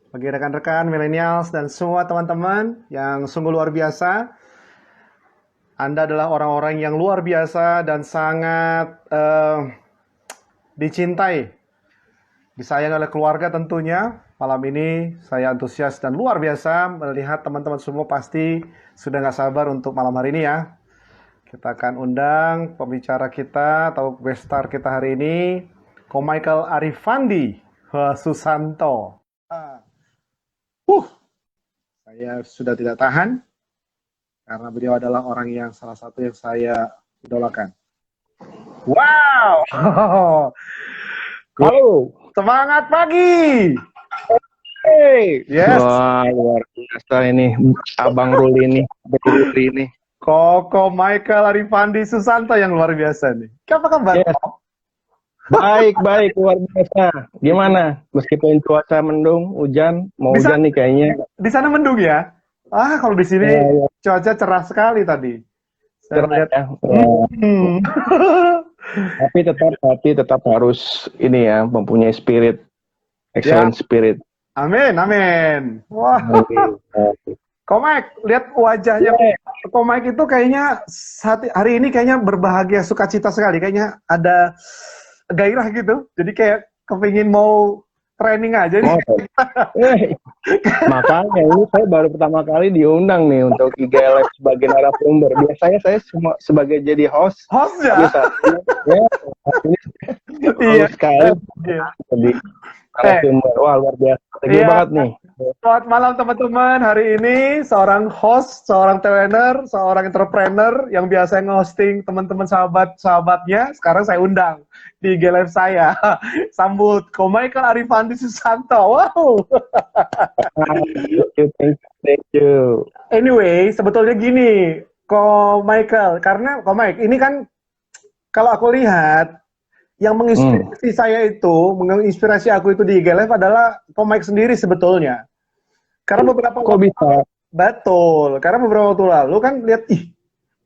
bagi rekan-rekan millennials dan semua teman-teman yang sungguh luar biasa. Anda adalah orang-orang yang luar biasa dan sangat dicintai, disayang oleh keluarga tentunya. Malam ini saya antusias dan luar biasa melihat teman-teman semua pasti sudah nggak sabar untuk malam hari ini ya. Kita akan undang pembicara kita atau guest star kita hari ini, Ko Michael Arifandi Susanto. Saya sudah tidak tahan karena beliau adalah orang yang salah satu yang saya idolakan. Wow, Halo. semangat pagi. Hey. Yes. Wah, luar biasa ini Abang Ruli ini. Koko Michael Arifandi Susanto yang luar biasa nih. Apa kabar? Yes. Baik, luar biasa. Gimana? Meskipun cuaca mendung, hujan, mau hujan nih kayaknya. Di sana mendung ya? Kalau di sini ya. cuaca cerah sekali tadi. Saya Cerah melihat. ya. Tapi tetap harus ini ya, mempunyai spirit, excellent spirit. Amin. Wah. Komik, lihat wajahnya. Komik itu kayaknya hari ini kayaknya berbahagia, sukacita sekali. Kayaknya ada gairah gitu. Jadi kayak kepingin mau training aja nih. Makanya ini saya baru pertama kali diundang nih untuk IG Live sebagai narasumber. Biasanya saya sebagai jadi host. Host ya? Iya sekali. Jadi narasumber. Wah, luar biasa. Tinggi banget nih. Selamat malam teman-teman. Hari ini seorang host, seorang trainer, seorang entrepreneur yang biasa nge-hosting teman-teman sahabat-sahabatnya. Sekarang saya undang di IG Live saya. Sambut Ko Michael Arifandi Susanto. Wow. Thank you. Anyway, sebetulnya gini, Ko Michael, karena Ko Mike ini kan kalau aku lihat yang menginspirasi saya itu, menginspirasi aku itu di IG Live adalah Ko Mike sendiri sebetulnya. Karena beberapa waktu bisa? Betul, karena beberapa waktu lalu kan lihat,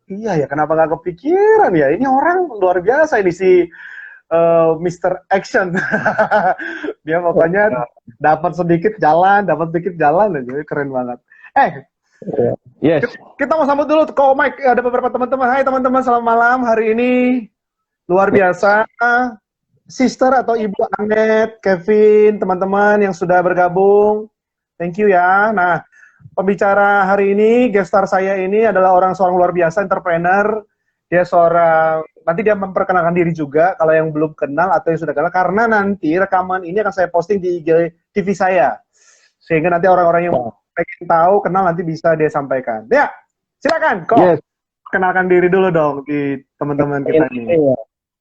iya ya, kenapa nggak kepikiran ya? Ini orang luar biasa ini si Mr. Action. Dia pokoknya dapat sedikit jalan aja, keren banget. Yes. Kita mau sambut dulu Ko Mike. Ada beberapa teman-teman. Hai teman-teman, selamat malam. Hari ini luar biasa. Sister atau Ibu Anet, Kevin, teman-teman yang sudah bergabung. Thank you ya. Nah, pembicara hari ini, guest star saya ini adalah seorang luar biasa, entrepreneur. Dia nanti dia memperkenalkan diri juga, kalau yang belum kenal atau yang sudah kenal, karena nanti rekaman ini akan saya posting di IG TV saya. Sehingga nanti orang-orang yang pengen tahu, kenal, nanti bisa dia sampaikan. Ya, silakan, Ko. Yes. Kenalkan diri dulu dong di teman-teman kita ini.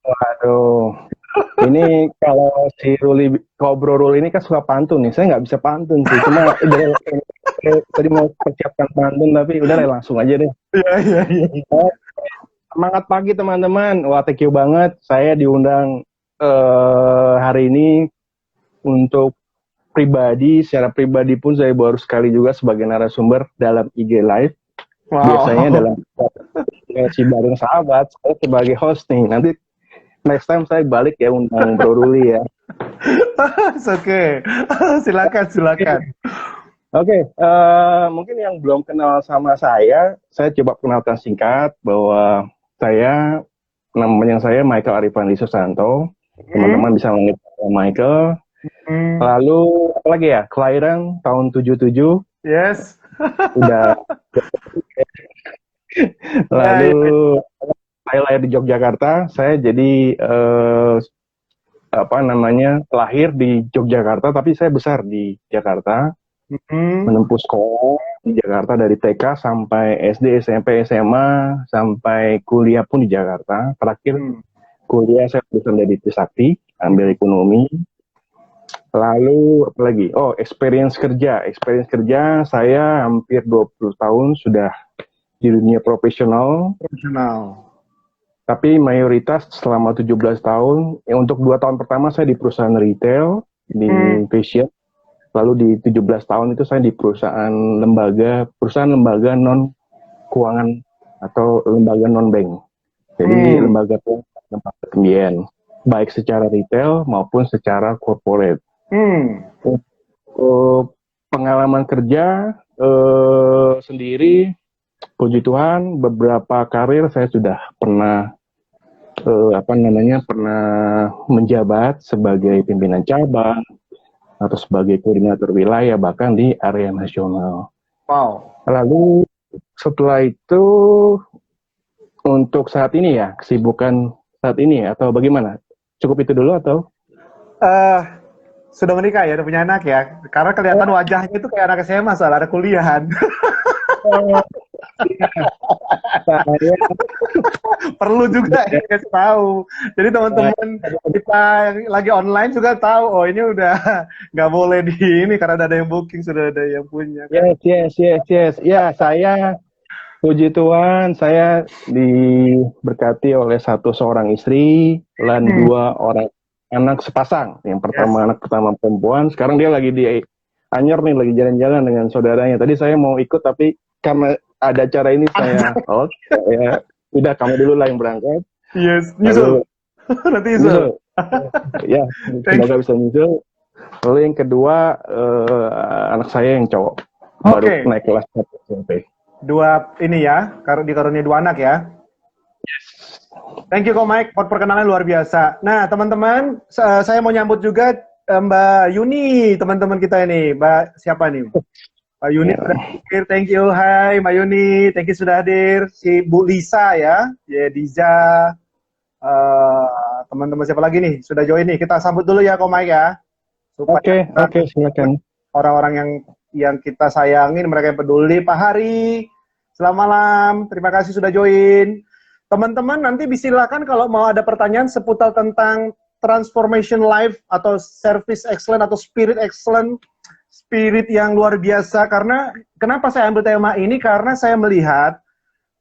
Waduh. Ini kalau si Bro Ruli ini kan suka pantun nih. Saya nggak bisa pantun sih. Cuma tadi mau persiapkan pantun, tapi udah langsung aja deh. Iya. Semangat pagi teman-teman. Wah, thank you banget. Saya diundang hari ini untuk secara pribadi pun saya baru sekali juga sebagai narasumber dalam IG Live. Wow. Biasanya dalam si bareng sahabat, saya sebagai host nih. Nanti next time saya balik ya undang Bro Ruli ya. Oke. Silakan. Oke, mungkin yang belum kenal sama saya coba kenalkan singkat bahwa namanya saya Michael Arifandi Susanto. Teman-teman bisa manggil saya Michael. Lalu apa lagi ya? Kelahiran tahun 77. Yes. Udah. Lalu saya lahir di Yogyakarta. Saya jadi lahir di Yogyakarta, tapi saya besar di Jakarta. Menempuh sekolah di Jakarta dari TK sampai SD, SMP, SMA, sampai kuliah pun di Jakarta. Terakhir kuliah saya lulusan dari Trisakti, ambil ekonomi. Lalu apa lagi? Experience kerja saya hampir 20 tahun sudah di dunia profesional. Tapi mayoritas selama 17 tahun, untuk 2 tahun pertama saya di perusahaan retail, di fashion. Lalu di 17 tahun itu saya di perusahaan lembaga non-keuangan atau lembaga non-bank. Jadi lembaga pembiayaan, baik secara retail maupun secara corporate. Untuk pengalaman kerja sendiri, puji Tuhan, beberapa karir saya sudah pernah pernah menjabat sebagai pimpinan cabang atau sebagai koordinator wilayah bahkan di area nasional. Wow. Lalu setelah itu untuk saat ini ya, kesibukan saat ini atau bagaimana? Cukup itu dulu atau? Sudah menikah ya, udah punya anak ya. Karena kelihatan wajahnya itu kayak anak SMA soal ada kuliahan. Saya Perlu juga ya kasih tahu. Jadi teman-teman kita yang lagi online juga tahu, oh ini udah nggak boleh di ini karena ada yang booking, sudah ada yang punya. yes. Ya, saya puji Tuhan, saya diberkati oleh seorang istri dan dua orang anak sepasang. Yang pertama anak pertama perempuan, sekarang dia lagi di Anyer nih, lagi jalan-jalan dengan saudaranya. Tadi saya mau ikut tapi karena ada acara ini saya udah kamu dulu lah yang berangkat. Yes, nyusul. Nanti nyusul. Ya, semoga bisa nyusul. Lalu yang kedua anak saya yang cowok baru naik kelas 1 SMP. Dua ini ya, dikaruniai 2 anak ya. Yes. Thank you Ko Mike, perkenalan luar biasa. Nah teman-teman, saya mau nyambut juga Mbak Yuni, teman-teman kita ini. Mbak siapa nih? Mbak Yuni sudah hadir, thank you. Hai Mbak Yuni, thank you sudah hadir. Si Bu Lisa ya, Diza, teman-teman siapa lagi nih? Sudah join nih, kita sambut dulu ya Ko Mike ya. Oke, silakan. Orang-orang yang kita sayangin, mereka yang peduli. Pak Hari, selamat malam, terima kasih sudah join. Teman-teman nanti silakan kalau mau ada pertanyaan seputar tentang transformation life atau service excellent atau spirit excellent, spirit yang luar biasa. Karena kenapa saya ambil tema ini? Karena saya melihat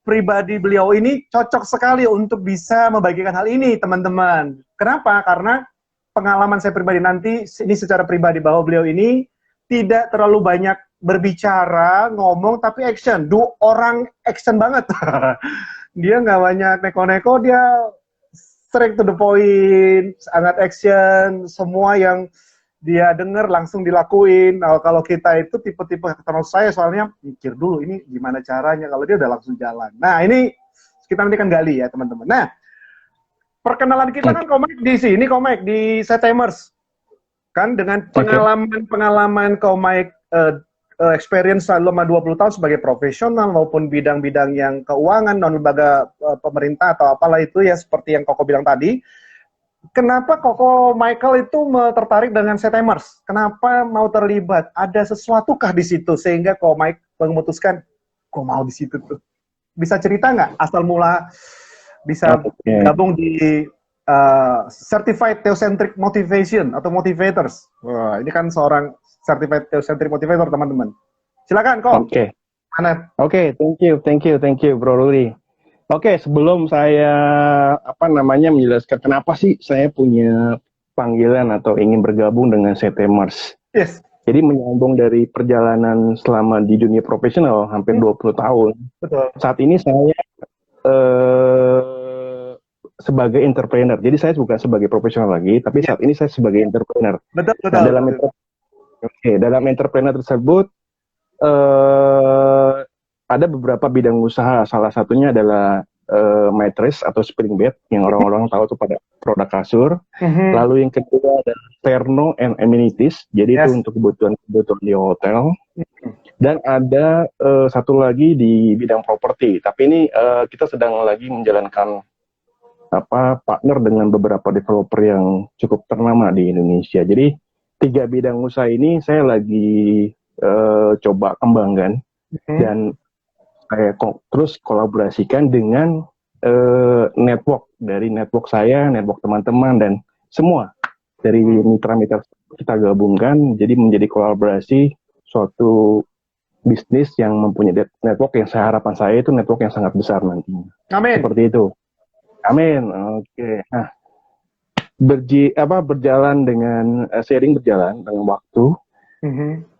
pribadi beliau ini cocok sekali untuk bisa membagikan hal ini, teman-teman. Kenapa? Karena pengalaman saya pribadi nanti, ini secara pribadi bahwa beliau ini tidak terlalu banyak berbicara, ngomong, tapi action. Orang action banget. Dia nggak banyak neko-neko, dia straight to the point, sangat action, semua yang dia dengar langsung dilakuin. Nah, kalau kita itu tipe-tipe termasuk saya, soalnya mikir dulu ini gimana caranya, kalau dia udah langsung jalan. Nah, ini kita nanti kan gali ya, teman-teman. Nah, perkenalan kita kan Ko Mike di sini, Ko Mike di Setemers. Kan dengan pengalaman Ko Mike experience selama 20 tahun sebagai profesional maupun bidang-bidang yang keuangan, non-lembaga pemerintah atau apalah itu ya seperti yang Koko bilang tadi. Kenapa Koko Michael itu tertarik dengan Setemers? Kenapa mau terlibat? Ada sesuatukah di situ sehingga Koko Mike memutuskan kok mau di situ tuh? Bisa cerita nggak asal mula bisa gabung di Certified Theocentric Motivation atau Motivators? Wah, ini kan seorang Certified Theocentric Motivator, teman-teman. Silakan, Kok. Oke, thank you, Bro Ruli. Oke, sebelum saya menjelaskan kenapa sih saya punya panggilan atau ingin bergabung dengan Setemers. Yes. Jadi menyambung dari perjalanan selama di dunia profesional hampir 20 tahun. Betul. Saat ini saya sebagai entrepreneur. Jadi saya bukan sebagai profesional lagi, tapi saat ini saya sebagai entrepreneur. Betul. Nah, dalam entrepreneur tersebut ada beberapa bidang usaha. Salah satunya adalah mattress atau spring bed yang orang-orang tahu itu pada produk kasur. Lalu yang kedua ada Terno and Amenities. Jadi itu untuk kebutuhan di hotel. Dan ada satu lagi di bidang properti. Tapi ini kita sedang lagi menjalankan partner dengan beberapa developer yang cukup ternama di Indonesia. Jadi 3 bidang usaha ini saya lagi coba kembangkan dan saya terus kolaborasikan dengan network saya, network teman-teman dan semua dari mitra-mitra kita gabungkan jadi menjadi kolaborasi suatu bisnis yang mempunyai network yang harapan saya itu network yang sangat besar nantinya. Amin. Seperti itu. Amin. Oke. Nah, berjalan dengan sharing berjalan dengan waktu.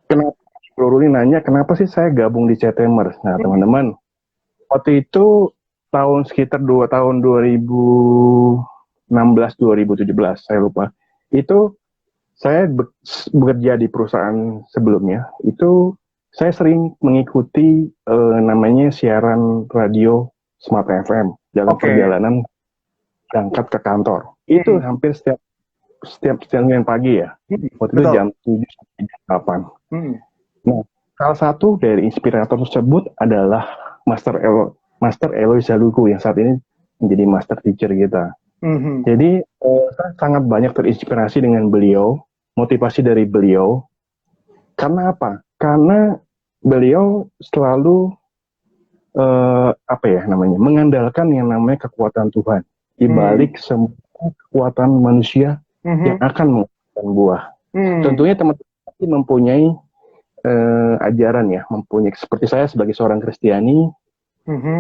Kenapa Bro Ruli nanya kenapa sih saya gabung di Setemers? Nah, teman-teman, waktu itu sekitar 2 tahun 2016 2017 saya lupa. Itu saya bekerja di perusahaan sebelumnya, itu saya sering mengikuti namanya siaran radio Smart FM dalam perjalanan berangkat ke kantor. Itu hampir setiap Senin pagi ya. Waktu itu jam 7 sampai jam 8. Nah, salah satu dari inspirator tersebut adalah Master Eloy Zaluku yang saat ini menjadi master teacher kita. Jadi saya sangat banyak terinspirasi dengan beliau, motivasi dari beliau. Karena apa? Karena beliau selalu mengandalkan yang namanya kekuatan Tuhan di balik semua kekuatan manusia yang akan menghasilkan buah. Tentunya teman-teman mempunyai ajaran ya, mempunyai seperti saya sebagai seorang Kristiani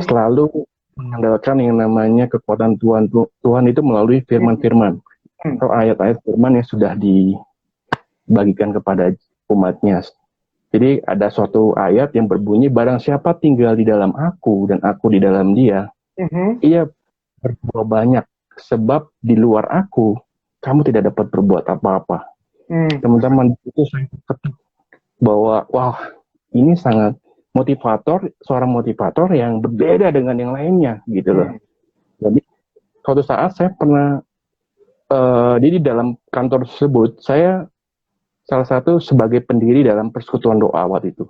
selalu mengandalkan yang namanya kekuatan Tuhan itu melalui firman-firman atau ayat-ayat firman yang sudah dibagikan kepada umatnya. Jadi ada suatu ayat yang berbunyi, barang siapa tinggal di dalam aku dan aku di dalam dia, ia berbuah banyak, sebab di luar aku kamu tidak dapat berbuat apa-apa. Teman-teman, itu saya ketuk bahwa wah, ini sangat seorang motivator yang berbeda dengan yang lainnya gitu loh. Jadi suatu saat saya pernah di dalam kantor tersebut, saya salah satu sebagai pendiri dalam persekutuan doa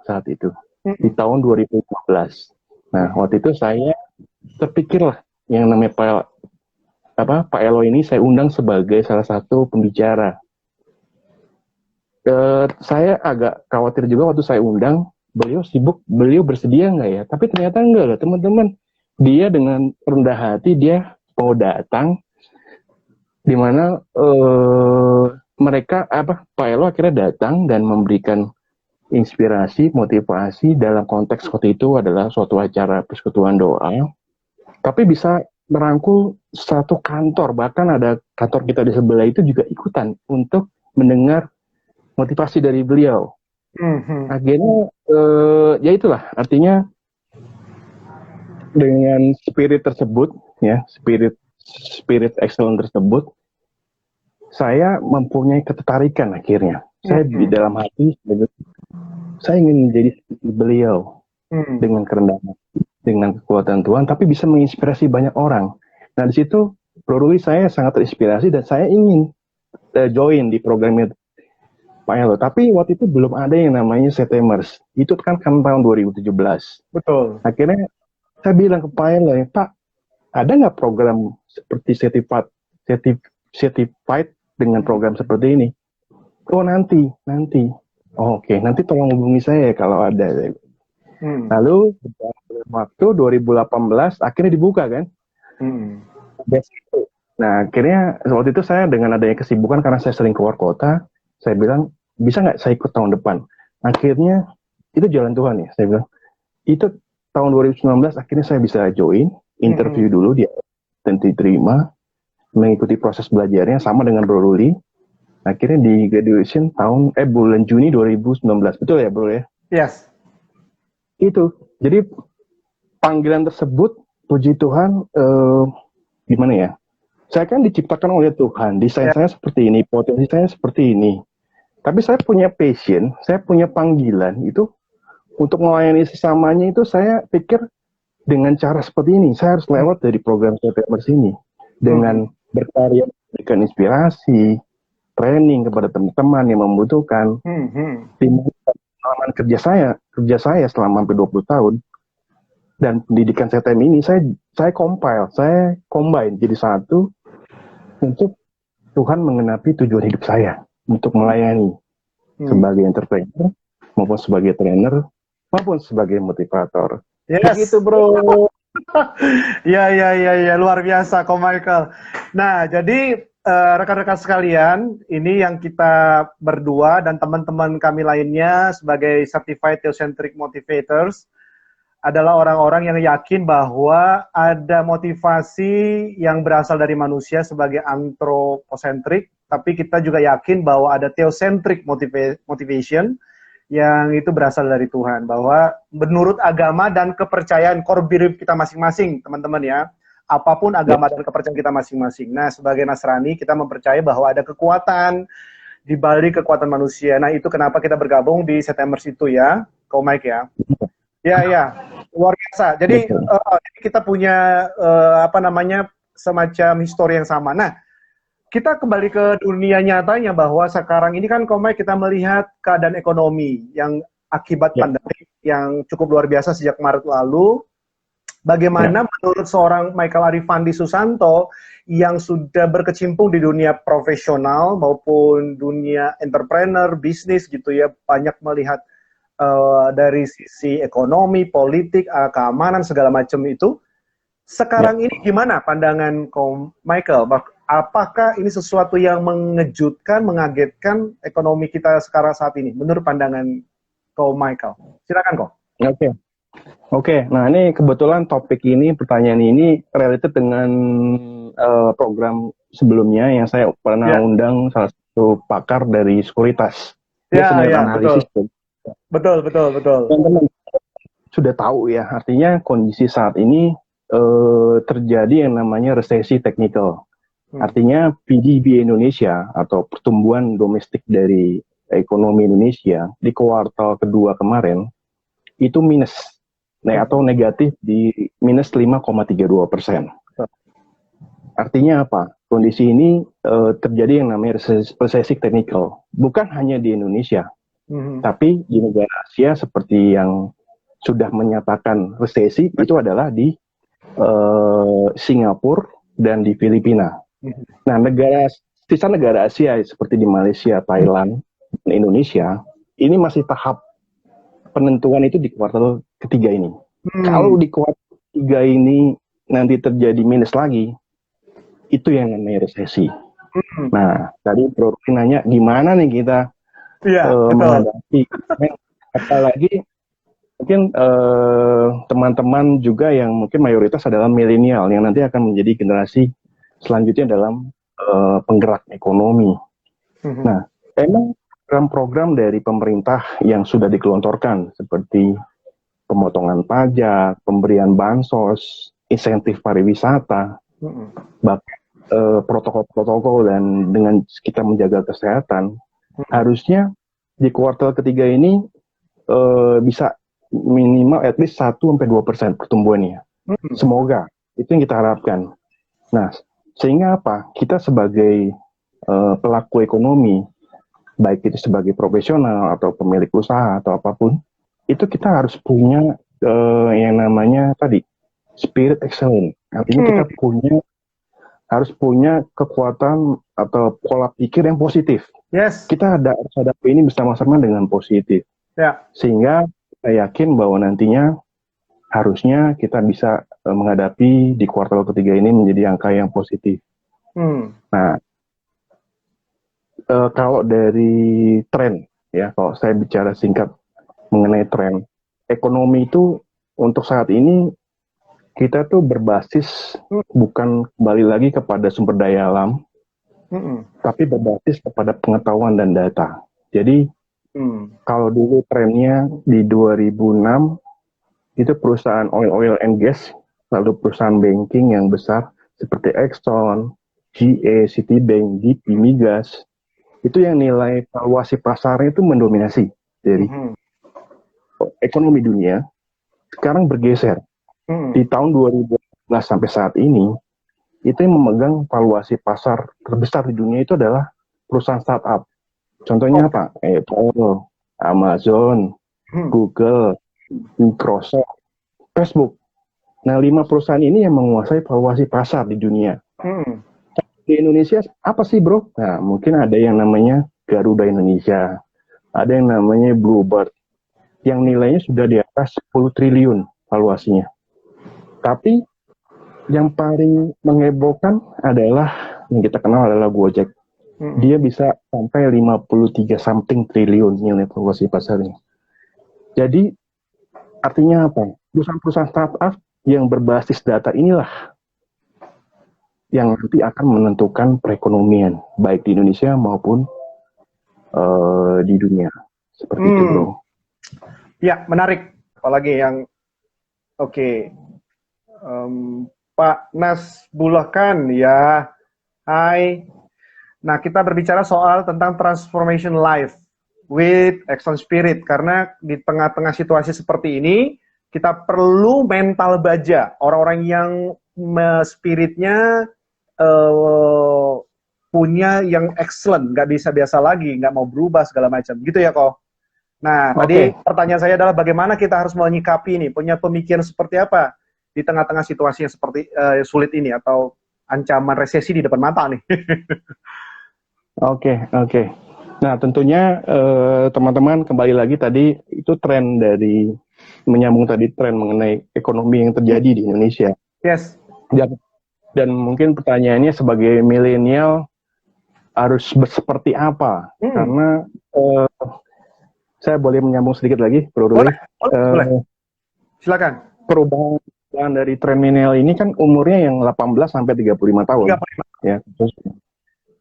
saat itu di tahun 2015. Nah, waktu itu saya terpikirlah yang namanya Pak Elo ini saya undang sebagai salah satu pembicara. Saya agak khawatir juga waktu saya undang, beliau sibuk, beliau bersedia nggak ya? Tapi ternyata enggak loh, teman-teman. Dia dengan rendah hati, dia mau datang, di mana Pak Elo akhirnya datang dan memberikan inspirasi, motivasi dalam konteks seperti itu adalah suatu acara persekutuan doa. Tapi bisa merangkul satu kantor, bahkan ada kantor kita di sebelah itu juga ikutan untuk mendengar motivasi dari beliau. Akhirnya ya itulah artinya dengan spirit tersebut ya, spirit excellent tersebut, saya mempunyai ketertarikan akhirnya. Saya di dalam hati saya ingin menjadi seperti beliau dengan kerendahan, dengan kekuatan Tuhan, tapi bisa menginspirasi banyak orang. Nah di situ Bro Ruli saya sangat terinspirasi dan saya ingin join di program Pak Elo, tapi waktu itu belum ada yang namanya Setemers. Itu kan tahun 2017. Betul. Akhirnya saya bilang ke Pak Elo, Pak, ada nggak program seperti certified dengan program seperti ini? Oh nanti. Oh, oke, nanti tolong hubungi saya kalau ada. Lalu waktu 2018 akhirnya dibuka kan? Nah akhirnya waktu itu saya dengan adanya kesibukan karena saya sering keluar kota, saya bilang, bisa nggak saya ikut tahun depan? Akhirnya, itu jalan Tuhan ya, saya bilang. Itu tahun 2019, akhirnya saya bisa join, interview dulu, dan diterima, mengikuti proses belajarnya, sama dengan Bro Ruli. Akhirnya di graduation bulan Juni 2019, betul ya Bro ya? Yes. Itu, jadi panggilan tersebut, puji Tuhan, gimana ya? Saya kan diciptakan oleh Tuhan, desain saya seperti ini, potensi saya seperti ini. Tapi saya punya passion, saya punya panggilan itu untuk melayani sesamanya itu saya pikir dengan cara seperti ini. Saya harus lewat dari program CPMers ini. Dengan berkarya, memberikan inspirasi, training kepada teman-teman yang membutuhkan. Pengalaman kerja saya selama hampir 20 tahun. Dan pendidikan CTM ini saya combine jadi satu untuk Tuhan mengenapi tujuan hidup saya. Untuk melayani sebagai entrepreneur maupun sebagai trainer maupun sebagai motivator. Yes. Begitu Bro. Ya, luar biasa Ko Michael. Nah, jadi rekan-rekan sekalian, ini yang kita berdua dan teman-teman kami lainnya sebagai Certified Theocentric Motivators adalah orang-orang yang yakin bahwa ada motivasi yang berasal dari manusia sebagai anthropocentric, tapi kita juga yakin bahwa ada theocentric motivation yang itu berasal dari Tuhan, bahwa menurut agama dan kepercayaan core belief kita masing-masing, teman-teman ya, apapun agama dan kepercayaan kita masing-masing. Nah, sebagai Nasrani kita mempercayai bahwa ada kekuatan di balik kekuatan manusia. Nah, itu kenapa kita bergabung di September itu ya, Ko Mike ya. Ya, ya, luar biasa. Jadi kita punya apa namanya semacam histori yang sama. Nah, kita kembali ke dunia nyatanya bahwa sekarang ini kan Ko Mike kita melihat keadaan ekonomi yang akibat pandemi yang cukup luar biasa sejak Maret lalu. Bagaimana menurut seorang Michael Arifandi Susanto yang sudah berkecimpung di dunia profesional maupun dunia entrepreneur, bisnis gitu ya, banyak melihat dari sisi ekonomi, politik, keamanan, segala macam itu. Sekarang ini gimana pandangan Ko Michael? Apakah ini sesuatu yang mengejutkan, mengagetkan ekonomi kita sekarang saat ini? Menurut pandangan Ko Michael. Silakan Ko. Oke, nah ini kebetulan topik ini, pertanyaan ini related dengan program sebelumnya yang saya pernah undang salah satu pakar dari sekuritas. Dia senior analisis. Betul. Teman-teman sudah tahu ya, artinya kondisi saat ini terjadi yang namanya resesi teknikal. Artinya PDB Indonesia atau pertumbuhan domestik dari ekonomi Indonesia di kuartal kedua kemarin itu minus. Atau negatif di minus 5,32%. Artinya apa? Kondisi ini terjadi yang namanya resesi teknikal. Bukan hanya di Indonesia, tapi di negara Asia seperti yang sudah menyatakan resesi itu adalah di Singapura dan di Filipina. Nah, sisa negara Asia seperti di Malaysia, Thailand, dan Indonesia, ini masih tahap penentuan itu di kuartal ketiga ini. Kalau di kuartal ketiga ini nanti terjadi minus lagi, itu yang namanya resesi. Nah, tadi Bro nanya gimana nih kita menghadapi, apalagi mungkin teman-teman juga yang mungkin mayoritas adalah milenial yang nanti akan menjadi generasi selanjutnya dalam penggerak ekonomi. Nah, emang program-program dari pemerintah yang sudah digelontorkan seperti pemotongan pajak, pemberian bansos, insentif pariwisata, bahkan protokol-protokol dan dengan kita menjaga kesehatan, harusnya di kuartal ketiga ini bisa minimal at least 1-2% pertumbuhannya. Semoga itu yang kita harapkan. Nah, sehingga apa? Kita sebagai pelaku ekonomi, baik itu sebagai profesional atau pemilik usaha atau apapun, itu kita harus punya yang namanya tadi spirit excellent. Artinya kita harus punya kekuatan atau pola pikir yang positif. Kita harus hadapi ini bersama-sama dengan positif. Sehingga saya yakin bahwa nantinya harusnya kita bisa menghadapi di kuartal ketiga ini menjadi angka yang positif. Nah, kalau dari tren, ya, kalau saya bicara singkat mengenai tren, ekonomi itu untuk saat ini kita tuh berbasis bukan kembali lagi kepada sumber daya alam, tapi berbasis kepada pengetahuan dan data. Jadi, kalau dulu trennya di 2006, itu perusahaan oil and gas, lalu perusahaan banking yang besar seperti Exxon, GE, Citibank, BP, Migas, itu yang nilai valuasi pasarnya itu mendominasi dari ekonomi dunia. Sekarang bergeser. Di tahun 2012 sampai saat ini, itu yang memegang valuasi pasar terbesar di dunia itu adalah perusahaan startup. Contohnya apa? Apple, Amazon, Google, Microsoft, Facebook. Nah, 5 perusahaan ini yang menguasai valuasi pasar di dunia. Di Indonesia apa sih, Bro? Nah, mungkin ada yang namanya Garuda Indonesia, ada yang namanya Bluebird, yang nilainya sudah di atas 10 triliun valuasinya. Tapi yang paling menghebohkan adalah yang kita kenal adalah Gojek. Dia bisa sampai 53 something triliun nilai valuasi pasarnya. Jadi artinya apa? Perusahaan-perusahaan startup yang berbasis data inilah yang nanti akan menentukan perekonomian baik di Indonesia maupun di dunia. Seperti itu, Bro. Ya, menarik. Apalagi yang Pak Nas Bulahkan ya. Hai. Nah, kita berbicara soal tentang transformation life with action spirit. Karena di tengah-tengah situasi seperti ini, kita perlu mental baja. Orang-orang yang spiritnya punya yang excellent, nggak bisa biasa lagi, nggak mau berubah segala macam. Gitu ya, kok. Nah, tadi pertanyaan saya adalah bagaimana kita harus menyikapi ini, punya pemikiran seperti apa di tengah-tengah situasi yang seperti sulit ini atau ancaman resesi di depan mata nih. Oke. Nah, tentunya teman-teman kembali lagi tadi itu tren dari menyambung tadi tren mengenai ekonomi yang terjadi di Indonesia. Yes. Dan mungkin pertanyaannya sebagai milenial harus seperti apa? Karena saya boleh menyambung sedikit lagi, Bro Ruli. Boleh. Silakan. Perubahan dari tren milenial ini kan umurnya yang 18 sampai 35 tahun. 35. Ya.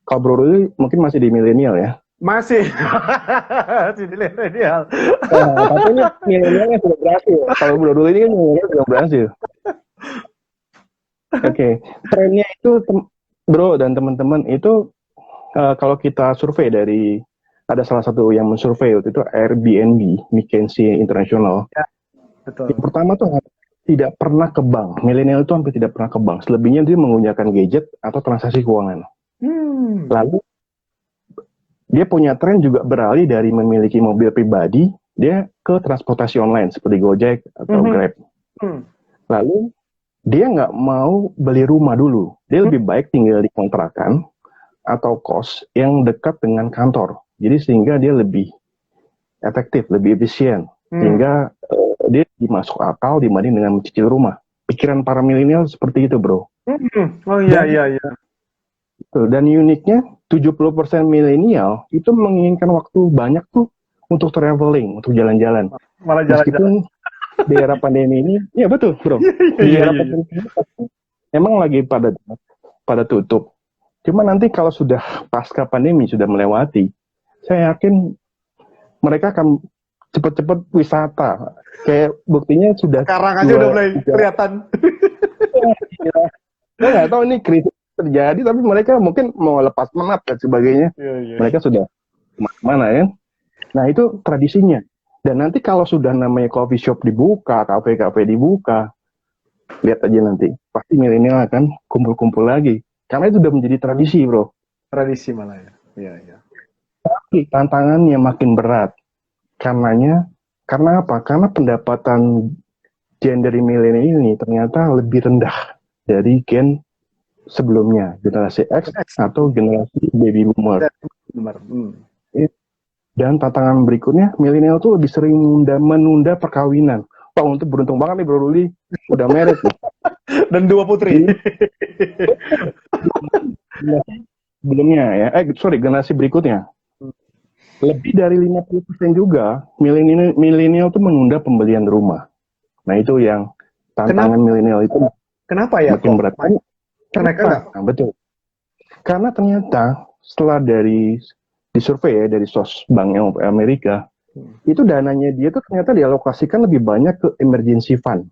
Kalau Bro Ruli mungkin masih di milenial ya? Masih. Masih di milenial. Tapi ini milenialnya sudah berhasil. Kalau Bro Ruli ini kan milenial sudah berhasil. Oke. Trennya itu, Bro dan teman-teman, itu kalau kita survei dari ada salah satu yang mensurvei waktu itu Airbnb, McKinsey International. Ya, betul. Yang pertama tuh tidak pernah ke bank. Milenial itu hampir tidak pernah ke bank. Selebihnya dia menggunakan gadget atau transaksi keuangan. Lalu dia punya tren juga beralih dari memiliki mobil pribadi, dia ke transportasi online seperti Gojek atau Grab. Lalu dia nggak mau beli rumah dulu. Dia lebih baik tinggal di kontrakan atau kos yang dekat dengan kantor. Jadi sehingga dia lebih efektif, lebih efisien. Sehingga dia masuk akal dibanding dengan mencicil rumah. Pikiran para milenial seperti itu, Bro. Oh iya. Dan uniknya, 70% milenial itu menginginkan waktu banyak tuh untuk traveling, untuk jalan-jalan. Malah jalan-jalan. Meskipun di era pandemi ini, ya betul, Bro. Di era pandemi ini emang lagi pada tutup. Cuma nanti kalau sudah pasca pandemi, sudah melewati, saya yakin mereka akan cepat-cepat wisata. Kayak buktinya sudah. Sekarang aja udah mulai kelihatan. Saya nggak tahu ini krisis terjadi, tapi mereka mungkin mau lepas menat dan sebagainya. Mereka sudah kemana-mana ya. Nah itu tradisinya. Dan nanti kalau sudah namanya coffee shop dibuka, kafe-kafe dibuka, lihat aja nanti. Pasti milenial akan kumpul-kumpul lagi. Karena itu sudah menjadi tradisi, Bro. Tradisi malah ya. Iya. Tapi tantangannya makin berat. Karena apa? Karena pendapatan gen dari milenial ini ternyata lebih rendah dari gen sebelumnya, generasi X atau generasi baby boomer. Dan tantangan berikutnya, milenial tuh lebih sering menunda perkawinan. Pak, untuk beruntung banget nih Bro Ruli, udah married nih. Dan 2 putri. Sebelumnya ya, generasi berikutnya. Lebih dari 50% juga milenial tuh menunda pembelian rumah. Nah itu yang tantangan milenial itu. Kenapa ya? Makin berat. Kenapa? Nah, betul. Karena ternyata setelah disurvei ya dari Bank Amerika, itu dananya dia tuh ternyata dialokasikan lebih banyak ke emergency fund.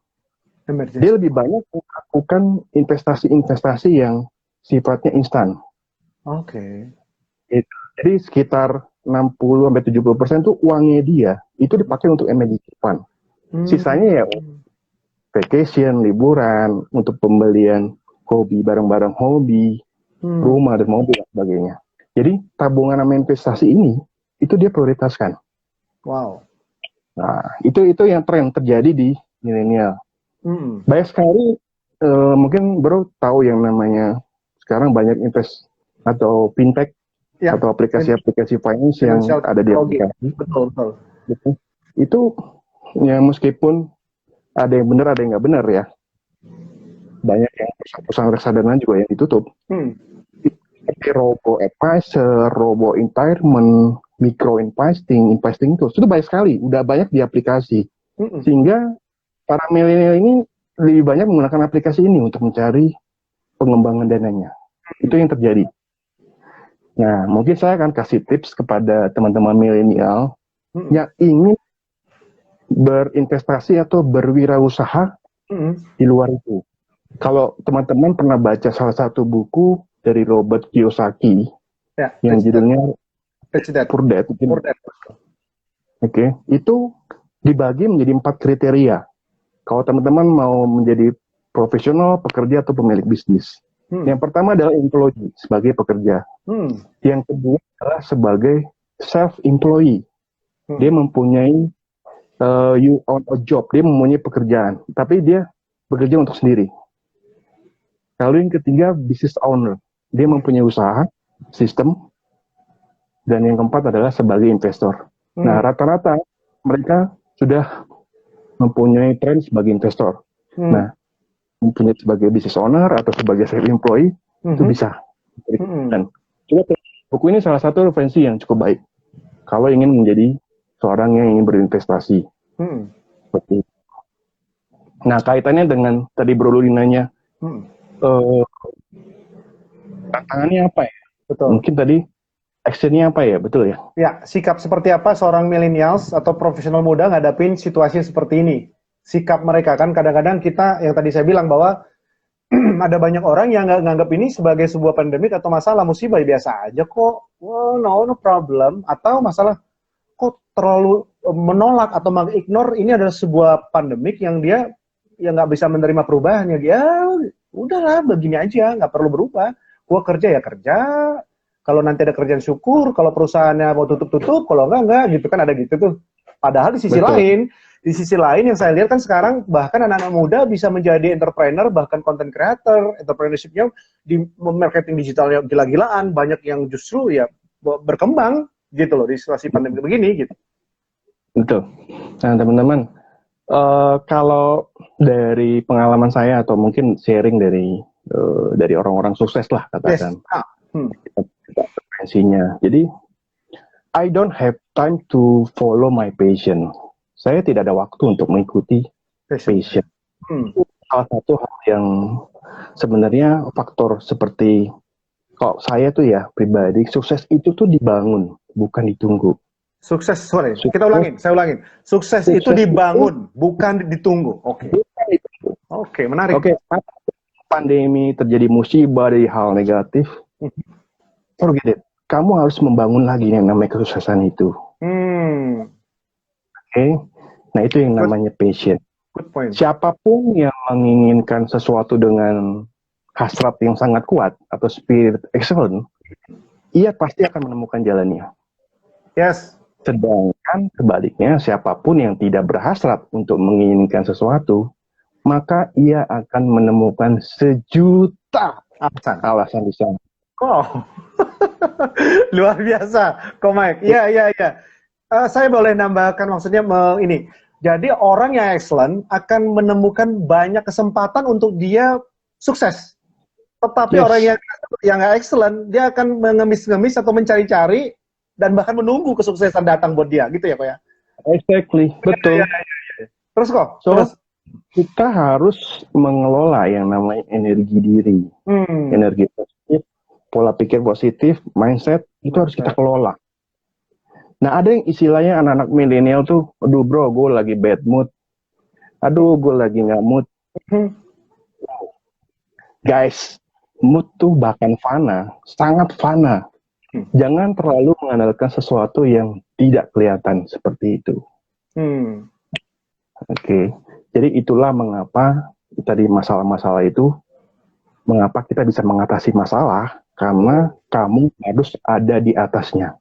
Dia lebih banyak melakukan investasi-investasi yang sifatnya instan. Oke. Jadi sekitar 60-70% tuh uangnya dia itu dipakai untuk emergency fund. Sisanya ya vacation, liburan, untuk pembelian hobi, barang-barang hobi, rumah dan mobil dan sebagainya. Jadi tabungan sama investasi ini itu dia prioritaskan. Wow. Nah itu yang tren terjadi di milenial. Banyak sekali mungkin Bro tahu yang namanya sekarang banyak invest atau fintech atau aplikasi-aplikasi finance yang ada di aplikasi. Betul. Itu ya meskipun ada yang benar ada yang nggak benar ya. Banyak yang perusahaan reksadana juga yang ditutup. Seperti robo advisor, robo retirement, micro investing itu banyak sekali, udah banyak di aplikasi. Sehingga para milenial ini lebih banyak menggunakan aplikasi ini untuk mencari pengembangan dananya. Itu yang terjadi. Nah, mungkin saya akan kasih tips kepada teman-teman milenial yang ingin berinvestasi atau berwirausaha di luar itu. Kalau teman-teman pernah baca salah satu buku dari Robert Kiyosaki, Ya, yang judulnya Rich Dad. Poor Dad. Poor Dad. Oke, itu dibagi menjadi 4 kriteria. Kalau teman-teman mau menjadi profesional, pekerja, atau pemilik bisnis. Yang pertama adalah employee, sebagai pekerja. Yang kedua adalah sebagai self-employee. Dia mempunyai you own a job, dia mempunyai pekerjaan, tapi dia bekerja untuk sendiri. Lalu yang ketiga, business owner. Dia mempunyai usaha, sistem. Dan yang keempat adalah sebagai investor. Nah, rata-rata mereka sudah mempunyai tren sebagai investor. Nah, mempunyai sebagai business owner atau sebagai self-employee, itu bisa. Dan coba buku ini salah satu referensi yang cukup baik. Kalau ingin menjadi seorang yang ingin berinvestasi. Seperti itu. Nah, kaitannya dengan tadi Bro Luli nanya, tantangannya apa ya? Betul. Mungkin tadi actionnya apa ya, betul ya? Ya, sikap seperti apa seorang millennials atau profesional muda ngadapin situasi seperti ini? Sikap mereka kan kadang-kadang kita, yang tadi saya bilang bahwa ada banyak orang yang nggak nganggap ini sebagai sebuah pandemik atau masalah musibah biasa aja kok, well, no problem, atau masalah kok terlalu menolak atau mengignore ini adalah sebuah pandemik yang dia yang nggak bisa menerima perubahannya. Ya udahlah begini aja, nggak perlu berubah. Gua kerja ya kerja. Kalau nanti ada kerjaan syukur, kalau perusahaannya mau tutup, kalau enggak, gitu kan ada gitu tuh. Padahal di sisi lain yang saya lihat kan sekarang bahkan anak-anak muda bisa menjadi entrepreneur, bahkan content creator, entrepreneurship-nya di marketing digitalnya gila-gilaan, banyak yang justru ya berkembang gitu loh di situasi pandemi begini gitu. Betul. Nah teman-teman, kalau dari pengalaman saya atau mungkin sharing dari orang-orang sukses lah katakan. Referensinya. Jadi, I don't have time to follow my passion. Saya tidak ada waktu untuk mengikuti passion. Salah satu hal yang sebenarnya faktor seperti kok saya tuh ya pribadi, sukses itu tuh dibangun, bukan ditunggu. Sukses, sorry, saya ulangin. Sukses itu dibangun, bukan ditunggu. Oke. Oke, menarik. Oke, pandemi terjadi musibah dari hal negatif. Forget it. Kamu harus membangun lagi yang namanya kesuksesan itu. Oke. Nah, itu yang namanya passion. Good point. Siapapun yang menginginkan sesuatu dengan hasrat yang sangat kuat atau spirit excellent, ia pasti akan menemukan jalannya. Yes. Sedangkan sebaliknya, siapapun yang tidak berhasrat untuk menginginkan sesuatu, maka ia akan menemukan sejuta alasan di sana. Oh, luar biasa, Mike. Iya. Saya boleh nambahkan maksudnya ini. Jadi orang yang excellent akan menemukan banyak kesempatan untuk dia sukses. Tetapi orang yang nggak excellent, dia akan mengemis-ngemis atau mencari-cari dan bahkan menunggu kesuksesan datang buat dia, gitu ya, Kok ya? Exactly, betul. Ya. Terus kok? Kita harus mengelola yang namanya energi diri, energi positif, pola pikir positif, mindset, itu harus kita kelola. Nah, ada yang istilahnya anak-anak milenial tuh, aduh bro, gue lagi bad mood. Aduh, gue lagi nggak mood. Guys, mood tuh bahkan fana, sangat fana. Jangan terlalu mengandalkan sesuatu yang tidak kelihatan seperti itu. Oke. Jadi itulah mengapa tadi masalah-masalah itu, mengapa kita bisa mengatasi masalah, karena kamu harus ada di atasnya.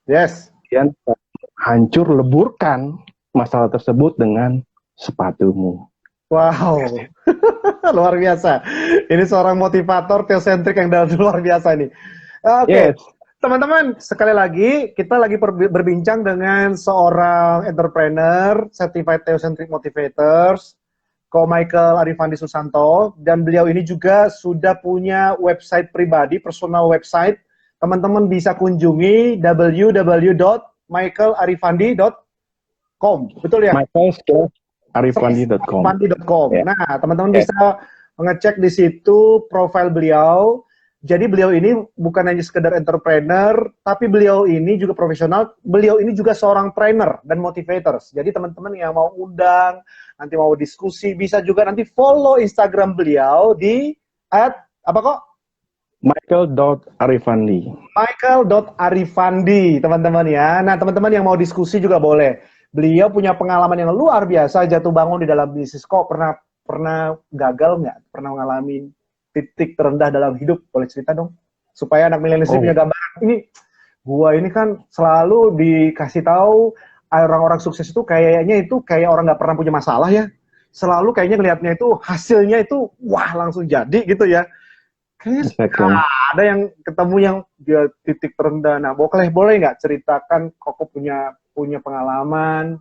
Yes. Dan hancur leburkan masalah tersebut dengan sepatumu. Wow, luar biasa. Ini seorang motivator teosentrik yang luar biasa nih. Oke. Teman-teman, sekali lagi kita lagi berbincang dengan seorang entrepreneur, certified theocentric motivators, Ko Michael Arifandi Susanto, dan beliau ini juga sudah punya website pribadi, personal website. Teman-teman bisa kunjungi www.michaelarifandi.com. Betul ya? michael.arifandi.com. Nah, teman-teman bisa mengecek di situ profil beliau. Jadi beliau ini bukan hanya sekedar entrepreneur, tapi beliau ini juga profesional, beliau ini juga seorang trainer dan motivators. Jadi teman-teman yang mau undang, nanti mau diskusi, bisa juga nanti follow Instagram beliau di Michael.Arifandi. Michael.Arifandi, teman-teman ya. Nah, teman-teman yang mau diskusi juga boleh. Beliau punya pengalaman yang luar biasa jatuh bangun di dalam bisnis. Kok pernah gagal nggak? Pernah mengalami titik terendah dalam hidup? Boleh cerita dong? Supaya anak milenial punya gambaran. Gua ini kan selalu dikasih tahu orang-orang sukses itu kayaknya itu kayak orang nggak pernah punya masalah ya. Selalu kayaknya ngelihatnya itu hasilnya itu wah langsung jadi gitu ya. Kayaknya ada yang ketemu yang dia titik terendah. Nah, boleh nggak ceritakan Koko punya pengalaman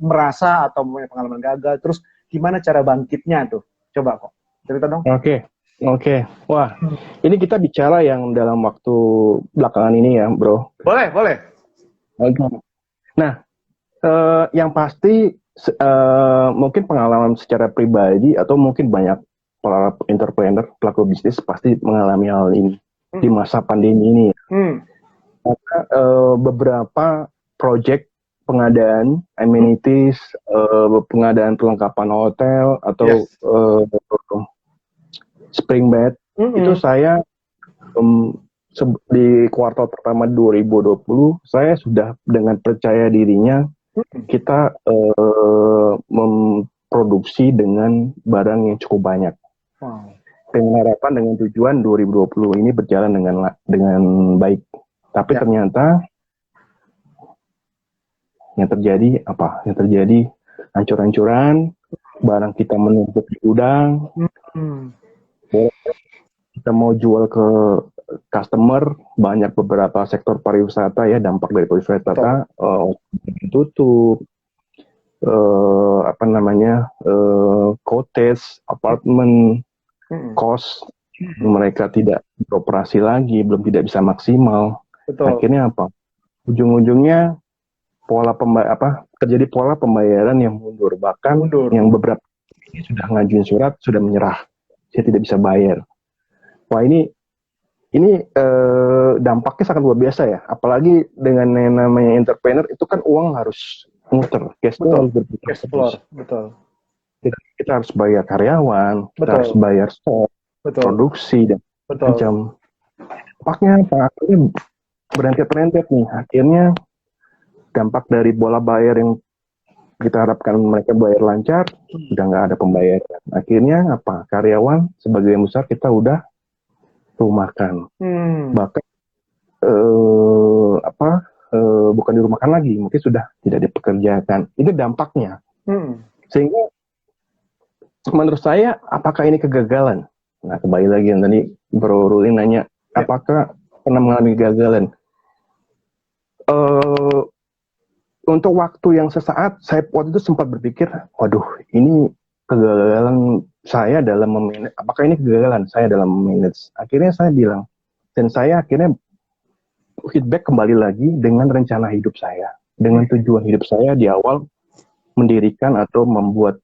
merasa atau punya pengalaman gagal, terus gimana cara bangkitnya tuh? Coba kok cerita dong. Oke. Wah, ini kita bicara yang dalam waktu belakangan ini ya, bro. Boleh. Oke. Nah, yang pasti mungkin pengalaman secara pribadi atau mungkin banyak para entrepreneur, pelaku bisnis pasti mengalami hal ini di masa pandemi ini. Karena beberapa project pengadaan amenities, pengadaan perlengkapan hotel atau spring bed itu saya di kuartal pertama 2020 saya sudah dengan percaya dirinya kita memproduksi dengan barang yang cukup banyak. Dengan harapan dengan tujuan 2020 ini berjalan dengan baik. Tapi ternyata yang terjadi apa? Yang terjadi hancur-hancuran, barang kita menumpuk di gudang, kita mau jual ke customer, banyak beberapa sektor pariwisata ya, dampak dari pariwisata tutup, cottage, apartemen, kos, mereka tidak beroperasi lagi, belum tidak bisa maksimal. Akhirnya apa? Ujung-ujungnya terjadi pola pembayaran yang mundur, bahkan yang beberapa sudah ngajuin surat, sudah menyerah, saya tidak bisa bayar. Wah, ini dampaknya sangat luar biasa ya, apalagi dengan yang namanya entrepreneur itu kan uang harus muter, cash flow harus berputar terus. Betul. Kita harus bayar karyawan, kita harus bayar stok, produksi dan macam. Dampaknya apa? Akhirnya berentet-rentet nih. Akhirnya dampak dari bola bayar yang kita harapkan mereka bayar lancar, udah nggak ada pembayaran. Akhirnya apa? Karyawan sebagian besar kita udah rumahkan. Bahkan bukan dirumahkan lagi, mungkin sudah tidak dipekerjakan. Itu dampaknya. Sehingga menurut saya, apakah ini kegagalan? Nah, kembali lagi yang tadi Bro Ruli nanya, apakah pernah mengalami kegagalan? Untuk waktu yang sesaat, saya waktu itu sempat berpikir, waduh, ini kegagalan saya dalam memanage. Apakah ini kegagalan saya dalam memanage? Akhirnya saya bilang, dan saya akhirnya feedback kembali lagi dengan rencana hidup saya, dengan tujuan hidup saya di awal mendirikan atau membuat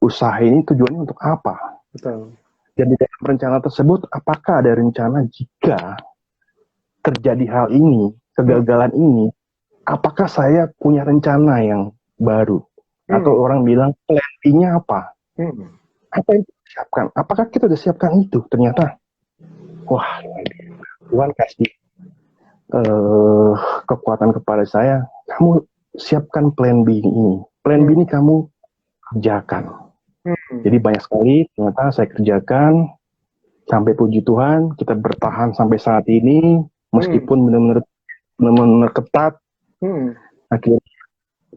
usaha ini tujuannya untuk apa? Betul. Dan di dalam rencana tersebut, apakah ada rencana jika terjadi hal ini, kegagalan ini, apakah saya punya rencana yang baru? Atau orang bilang plan B-nya apa? Apa yang kita siapkan? Apakah kita sudah siapkan itu? Ternyata, wah, Tuhan kasih kekuatan kepada saya. Kamu siapkan plan B ini. Plan B ini kamu kerjakan. Jadi banyak sekali ternyata saya kerjakan. Sampai puji Tuhan, kita bertahan sampai saat ini. Meskipun benar-benar ketat. Akhirnya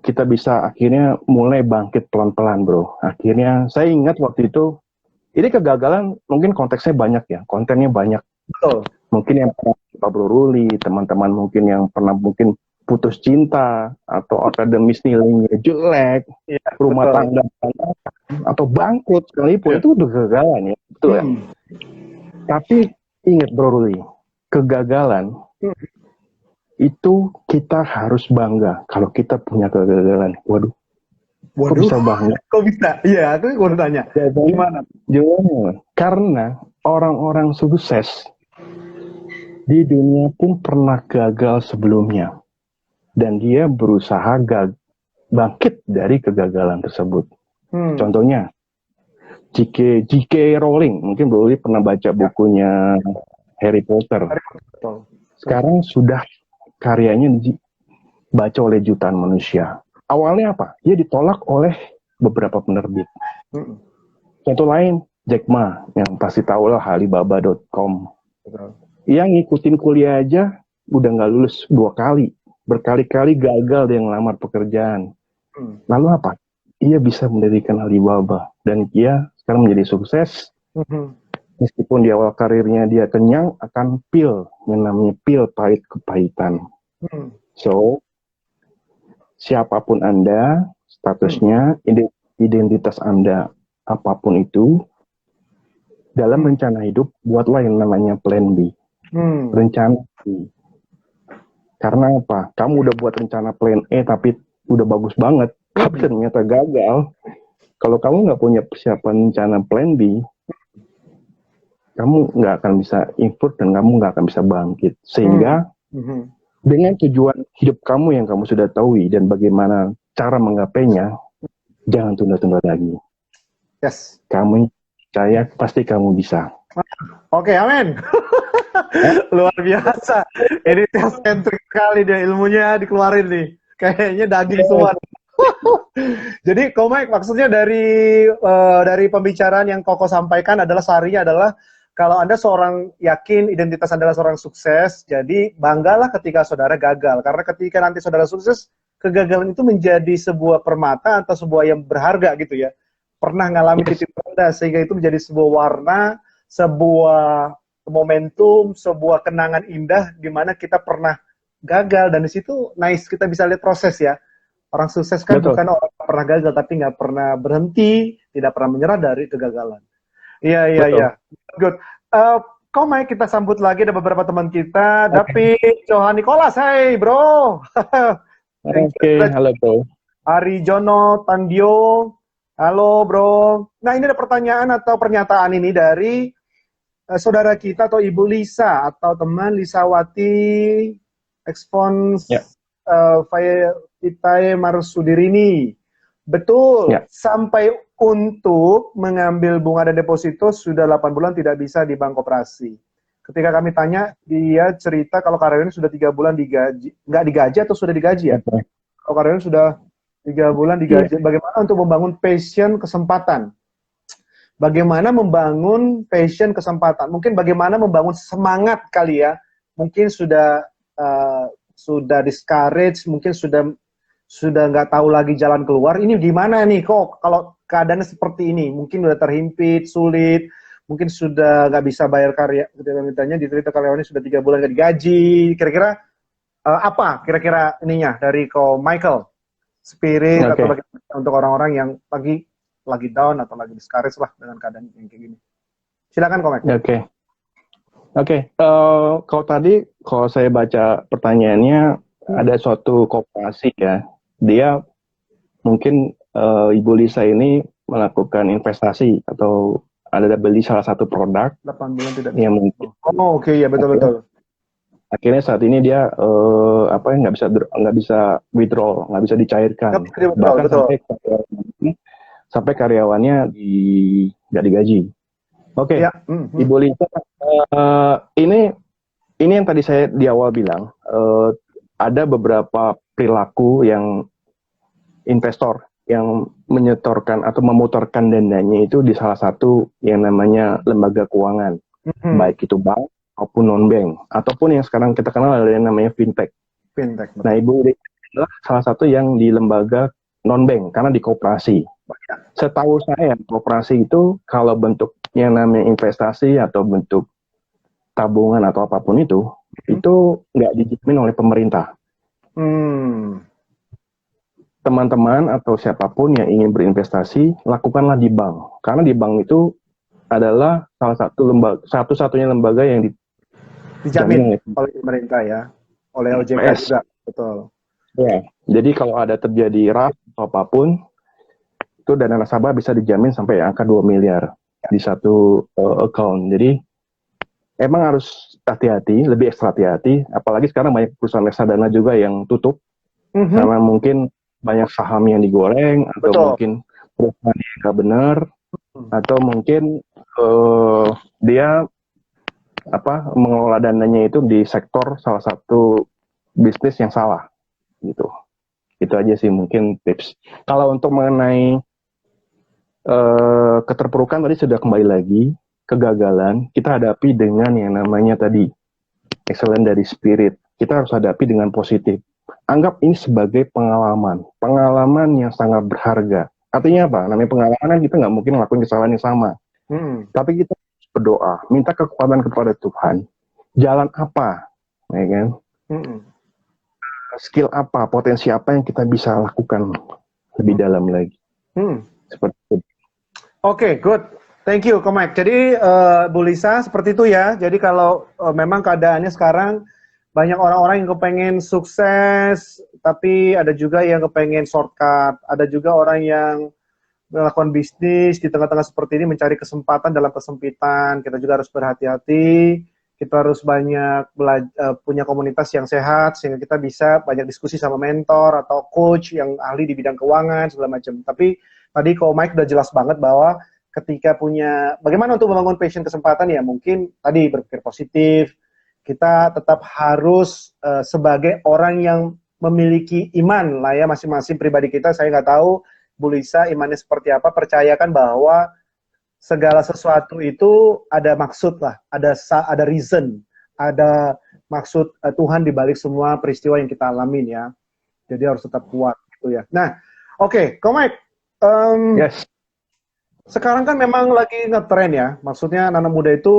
kita bisa akhirnya mulai bangkit pelan-pelan, bro. Akhirnya saya ingat waktu itu, ini kegagalan mungkin konteksnya banyak ya, kontennya banyak. Betul. Mungkin yang pernah Pak Bro Ruli, teman-teman mungkin yang pernah mungkin putus cinta, atau akademis nilainya jelek, rumah tangga, atau bangkrut sekalipun, itu udah kegagalan ya. Betul ya? Tapi ingat Bro Ruli, kegagalan itu kita harus bangga kalau kita punya kegagalan. Waduh, kok bisa bangga? Kok bisa? Iya, aku mau tanya. Gimana? Karena orang-orang sukses di dunia pun pernah gagal sebelumnya. Dan dia berusaha bangkit dari kegagalan tersebut. Contohnya, J.K. Rowling. Mungkin Bro Ruli pernah baca bukunya Harry Potter. Betul. Sekarang sudah karyanya dibaca oleh jutaan manusia. Awalnya apa? Dia ditolak oleh beberapa penerbit. Contoh lain, Jack Ma, yang pasti tahu lah Alibaba.com. Yang ngikutin kuliah aja udah nggak lulus 2 kali. Berkali-kali gagal dia ngelamar pekerjaan. Lalu apa? Ia bisa mendirikan Alibaba. Dan dia sekarang menjadi sukses. Meskipun di awal karirnya dia kenyang, akan pil. Yang namanya pil pahit kepahitan. So, siapapun Anda, statusnya, identitas Anda, apapun itu, dalam rencana hidup, buatlah yang namanya plan B. Rencana B. Karena apa? Kamu udah buat rencana plan E, tapi udah bagus banget, tapi ternyata gagal. Kalau kamu nggak punya persiapan rencana plan B, kamu nggak akan bisa improve dan kamu nggak akan bisa bangkit. Sehingga, dengan tujuan hidup kamu yang kamu sudah tahu dan bagaimana cara menggapainya, jangan tunda-tunda lagi. Yes. Kamu percaya pasti kamu bisa. Oke, amin. Luar biasa. Ini sentrik sekali dia, ilmunya dikeluarin nih. Kayaknya daging semua. Jadi, Komik, maksudnya dari pembicaraan yang Koko sampaikan adalah sarinya adalah kalau Anda seorang yakin identitas Anda adalah seorang sukses, jadi banggalah ketika saudara gagal. Karena ketika nanti saudara sukses, kegagalan itu menjadi sebuah permata atau sebuah yang berharga gitu ya. Pernah ngalami titik terendah, sehingga itu menjadi sebuah warna, sebuah momentum, sebuah kenangan indah di mana kita pernah gagal, dan di situ nice kita bisa lihat proses ya. Orang sukses kan bukan orang yang pernah gagal, tapi nggak pernah berhenti, tidak pernah menyerah dari kegagalan. Iya. Good. Komai, kita sambut lagi, ada beberapa teman kita. David, Johan Nicholas, hey bro. Oke, halo bro. Ari Jono Tandio, halo bro. Nah, ini ada pertanyaan atau pernyataan ini dari saudara kita atau Ibu Lisa atau teman Lisawati Expons Vitae Marsudirini. Betul, sampai untuk mengambil bunga dan deposito sudah 8 bulan tidak bisa di bank koperasi. Ketika kami tanya, dia cerita kalau karyawan sudah 3 bulan digaji, nggak digaji atau sudah digaji ya? Kalau karyawan sudah 3 bulan digaji, bagaimana untuk membangun passion kesempatan? Bagaimana membangun passion kesempatan? Mungkin bagaimana membangun semangat kali ya? Mungkin sudah discourage, mungkin sudah nggak tahu lagi jalan keluar. Ini gimana nih kok kalau keadaannya seperti ini? Mungkin udah terhimpit, sulit, mungkin sudah nggak bisa bayar karya. Ketika mintanya diterita karyawannya sudah 3 bulan nggak digaji. Kira-kira apa kira-kira ininya dari ko Michael? Spirit atau bagaimana untuk orang-orang yang lagi down atau lagi discourage lah dengan keadaan yang kayak gini. Silakan komen. Oke. Kalau saya baca pertanyaannya, ada suatu koperasi ya. Dia mungkin Ibu Lisa ini melakukan investasi atau ada beli salah satu produk 8 bulan tidak yang mungkin. Ya betul. Akhirnya saat ini dia nggak bisa withdraw, nggak bisa dicairkan. Bahkan sampai karyawannya nggak digaji. Oke. Ibu Lisa, ini yang tadi saya di awal bilang, ada beberapa perilaku yang investor yang menyetorkan atau memutarkan dananya itu di salah satu yang namanya lembaga keuangan, baik itu bank maupun non-bank, ataupun yang sekarang kita kenal ada yang namanya fintech. Nah, Ibu adalah salah satu yang di lembaga non-bank, karena di koperasi. Setahu saya, koperasi itu kalau bentuknya namanya investasi atau bentuk tabungan atau apapun itu nggak dijamin oleh pemerintah. Teman-teman atau siapapun yang ingin berinvestasi, lakukanlah di bank. Karena di bank itu adalah salah satu satu-satunya lembaga yang dijamin oleh pemerintah ya, oleh OJK juga, betul. Ya, jadi kalau ada terjadi RAF atau apapun, itu dana nasabah bisa dijamin sampai angka 2 miliar di satu account. Jadi emang harus hati-hati, lebih ekstra hati-hati. Apalagi sekarang banyak perusahaan reksadana juga yang tutup karena mungkin banyak saham yang digoreng atau mungkin perusahaan yang nggak benar atau mungkin dia mengelola dananya itu di sektor salah satu bisnis yang salah gitu. Itu aja sih mungkin tips. Kalau untuk mengenai keterpurukan tadi sudah kembali lagi, kegagalan kita hadapi dengan yang namanya tadi excellent dari spirit. Kita harus hadapi dengan positif. Anggap ini sebagai pengalaman yang sangat berharga. Artinya apa? Namanya pengalaman kita nggak mungkin ngelakuin kesalahan yang sama. Tapi kita berdoa, minta kekuatan kepada Tuhan. Jalan apa, ya kan? Skill apa, potensi apa yang kita bisa lakukan lebih dalam lagi. Seperti itu. Oke, good. Thank you, Komek. Jadi, Bu Lisa, seperti itu ya. Jadi kalau memang keadaannya sekarang, banyak orang-orang yang kepengen sukses, tapi ada juga yang kepengen shortcut. Ada juga orang yang melakukan bisnis di tengah-tengah seperti ini, mencari kesempatan dalam kesempitan. Kita juga harus berhati-hati. Kita harus banyak punya komunitas yang sehat, sehingga kita bisa banyak diskusi sama mentor atau coach yang ahli di bidang keuangan, segala macam. Tapi tadi Mike udah jelas banget bahwa ketika punya, bagaimana untuk membangun passion kesempatan ya, mungkin tadi berpikir positif, kita tetap harus sebagai orang yang memiliki iman lah ya, masing-masing pribadi kita. Saya nggak tahu Bu Lisa imannya seperti apa, percayakan bahwa segala sesuatu itu ada maksud lah, ada reason, ada maksud Tuhan di balik semua peristiwa yang kita alamin ya. Jadi harus tetap kuat gitu ya. Nah, oke, Mike. Yes. Sekarang kan memang lagi ngetren ya, maksudnya anak-anak muda itu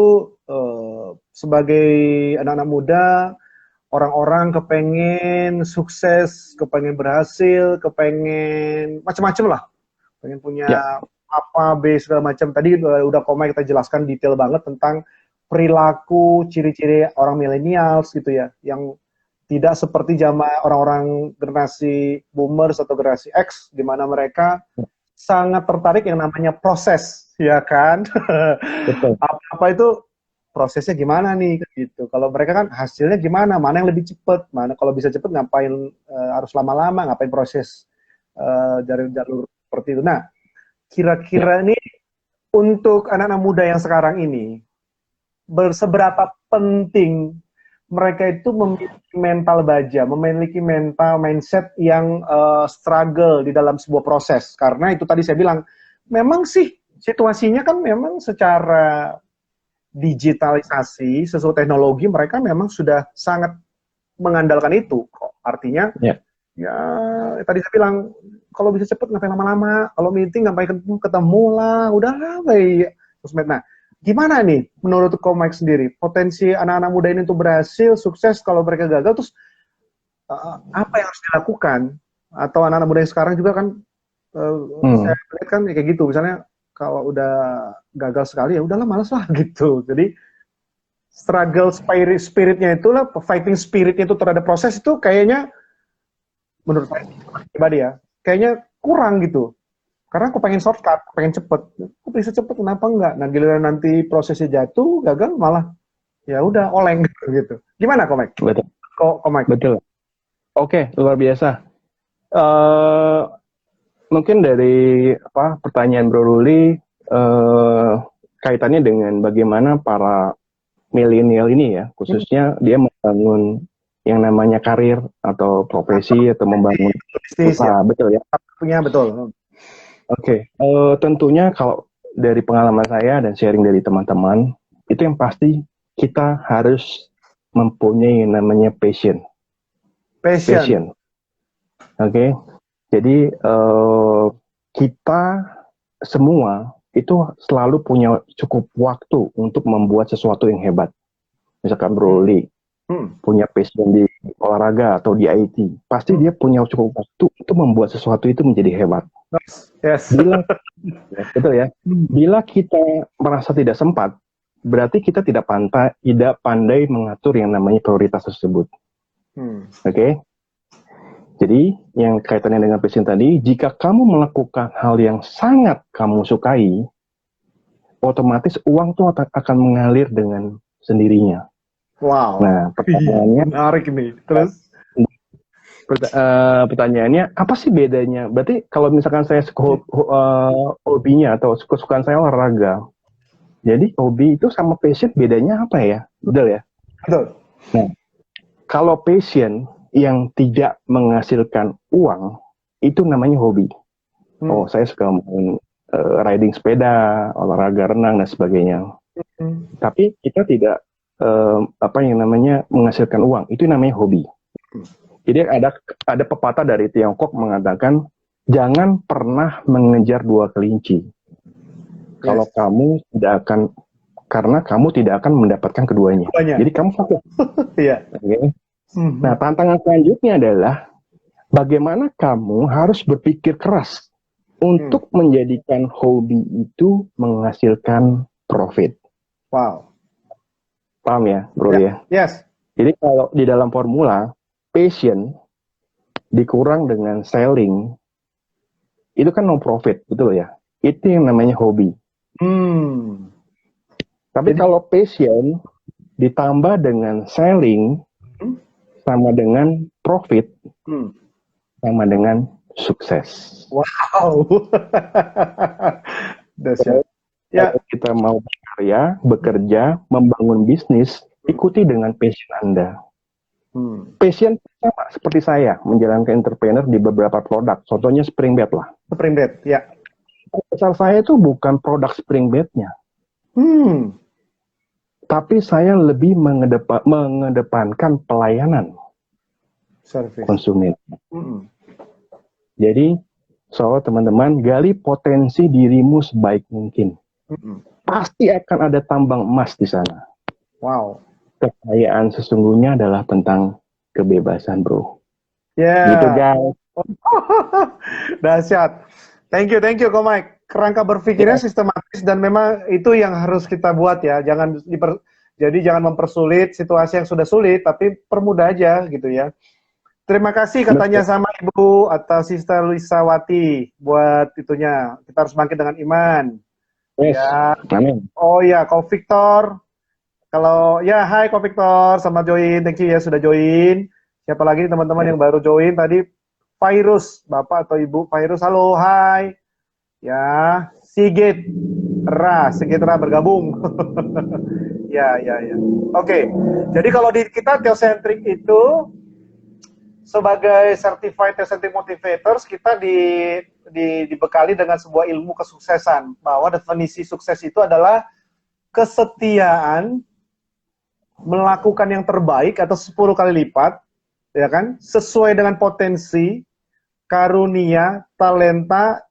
sebagai anak-anak muda, orang-orang kepengen sukses, kepengen berhasil, kepengen macam-macam lah, pengen punya apa, B, segala macam. Tadi udah kita jelaskan detail banget tentang perilaku, ciri-ciri orang milenials gitu ya, yang tidak seperti zaman orang-orang generasi boomers atau generasi X, di mana mereka sangat tertarik yang namanya proses, ya kan? Betul. Apa itu prosesnya gimana nih gitu. Kalau mereka kan hasilnya gimana, mana yang lebih cepat, mana kalau bisa cepat ngapain harus lama-lama, ngapain proses dari jalur seperti itu. Nah, kira-kira nih untuk anak-anak muda yang sekarang ini, seberapa penting mereka itu memiliki mental baja, memiliki mindset yang struggle di dalam sebuah proses. Karena itu tadi saya bilang, memang sih situasinya kan memang secara digitalisasi, sesuatu teknologi, mereka memang sudah sangat mengandalkan itu. Artinya, ya tadi saya bilang, kalau bisa cepat ngapain lama-lama, kalau meeting ngapain ketemu lah, udahlah baik. Nah, gimana nih menurut Mike sendiri, potensi anak-anak muda ini untuk berhasil, sukses, kalau mereka gagal, terus apa yang harus dilakukan? Atau anak-anak muda yang sekarang juga kan, saya lihat kan kayak gitu, misalnya kalau udah gagal sekali, ya udahlah malas lah gitu. Jadi struggle spiritnya itulah, fighting spiritnya itu terhadap proses itu kayaknya, menurut saya pribadi ya, kayaknya kurang gitu. Karena aku pengen shortcut, pengen cepet. Aku bisa cepet, kenapa enggak? Nah, giliran nanti prosesnya jatuh, gagal, malah ya udah oleng gitu. Gimana, Mike? Betul. Mike? Betul. Oke, luar biasa. Mungkin dari pertanyaan Bro Ruli, kaitannya dengan bagaimana para milenial ini ya, khususnya dia membangun yang namanya karir atau profesi atau membangun usaha, betul ya? Punya betul. Oke, tentunya kalau dari pengalaman saya dan sharing dari teman-teman, itu yang pasti kita harus mempunyai yang namanya passion. Oke, jadi kita semua itu selalu punya cukup waktu untuk membuat sesuatu yang hebat. Misalkan Bro Lee punya passion di olahraga atau di IT, pasti dia punya cukup waktu untuk membuat sesuatu itu menjadi hebat. Yes. Betul ya. Bila kita merasa tidak sempat, berarti kita tidak pandai mengatur yang namanya prioritas tersebut. Oke. Jadi yang kaitannya dengan passion tadi, jika kamu melakukan hal yang sangat kamu sukai, otomatis uang tuh akan mengalir dengan sendirinya. Wow. Nah, pertanyaannya menarik nih. Terus pertanyaannya apa sih bedanya? Berarti kalau misalkan saya hobinya atau kesukaan saya olahraga, Jadi hobi itu sama passion bedanya apa ya? Betul ya? Betul. Nah, kalau passion yang tidak menghasilkan uang, itu namanya hobi. Oh, saya suka main riding sepeda, olahraga renang, dan sebagainya. Tapi kita tidak apa yang namanya menghasilkan uang, itu namanya hobi. Jadi ada pepatah dari Tiongkok mengatakan, jangan pernah mengejar dua kelinci. Kalau kamu tidak akan, karena kamu tidak akan mendapatkan keduanya. Jadi kamu fokus. Iya. Okay? Nah, tantangan selanjutnya adalah bagaimana kamu harus berpikir keras untuk menjadikan hobi itu menghasilkan profit. Wow. Paham ya, bro ya? Yes. Jadi kalau di dalam formula, passion dikurang dengan selling, itu kan no profit, betul ya? Itu yang namanya hobi. Tapi kalau passion ditambah dengan selling, sama dengan profit, sama dengan sukses. Wow. Dahsyat. Ya. Kalau kita mau berkarya, bekerja, membangun bisnis, ikuti dengan passion Anda. Passion sama seperti saya, menjalankan entrepreneur di beberapa produk. Contohnya Spring Bed lah. Spring Bed, ya. Besar saya itu bukan produk Spring Bed-nya. Tapi saya lebih mengedepankan pelayanan konsumen. Jadi, teman-teman, gali potensi dirimu sebaik mungkin. Pasti akan ada tambang emas di sana. Wow. Kekayaan sesungguhnya adalah tentang kebebasan, bro. Ya. Gitu, guys. Dahsyat. Thank you, Ko Mike. Kerangka berpikirnya sistematis dan memang itu yang harus kita buat ya. Jadi jangan mempersulit situasi yang sudah sulit, tapi permudah aja gitu ya. Terima kasih katanya sama Ibu atau Sister Luisawati buat itunya. Kita harus bangkit dengan iman. Yes. Ya. Amin. Oh ya, Ko Victor. Kalau ya, hai Ko Victor, selamat join. Thank you ya sudah join. Siapa lagi teman-teman yang baru join tadi? Virus, Bapak atau Ibu Virus, halo, hai. Ya, Sigit Ra bergabung. Ya. Oke. Jadi kalau di kita Theocentric itu sebagai certified Theocentric motivators, kita dibekali dengan sebuah ilmu kesuksesan, bahwa definisi sukses itu adalah kesetiaan melakukan yang terbaik atau 10 kali lipat, ya kan, sesuai dengan potensi, karunia, talenta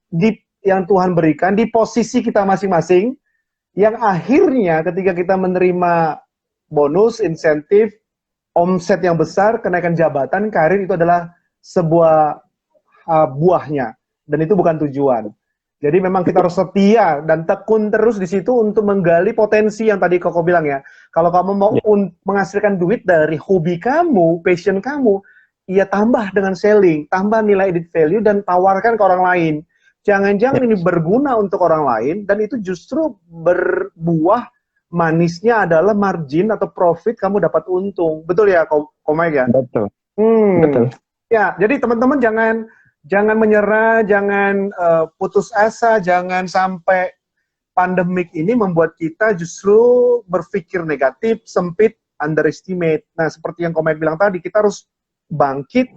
yang Tuhan berikan di posisi kita masing-masing, yang akhirnya ketika kita menerima bonus, insentif, omset yang besar, kenaikan jabatan, karir, itu adalah sebuah buahnya, dan itu bukan tujuan. Jadi memang kita harus setia dan tekun terus di situ untuk menggali potensi yang tadi Koko bilang ya. Kalau kamu mau menghasilkan duit dari hobi kamu, passion kamu, ya tambah dengan selling, tambah nilai added value dan tawarkan ke orang lain. Jangan-jangan ini berguna untuk orang lain dan itu justru berbuah manisnya adalah margin atau profit, kamu dapat untung. Betul ya, Ko Mike ya? Betul. Betul. Ya, jadi teman-teman jangan menyerah, jangan putus asa, jangan sampai pandemik ini membuat kita justru berpikir negatif, sempit, underestimate. Nah, seperti yang Ko Mike bilang tadi, kita harus bangkit,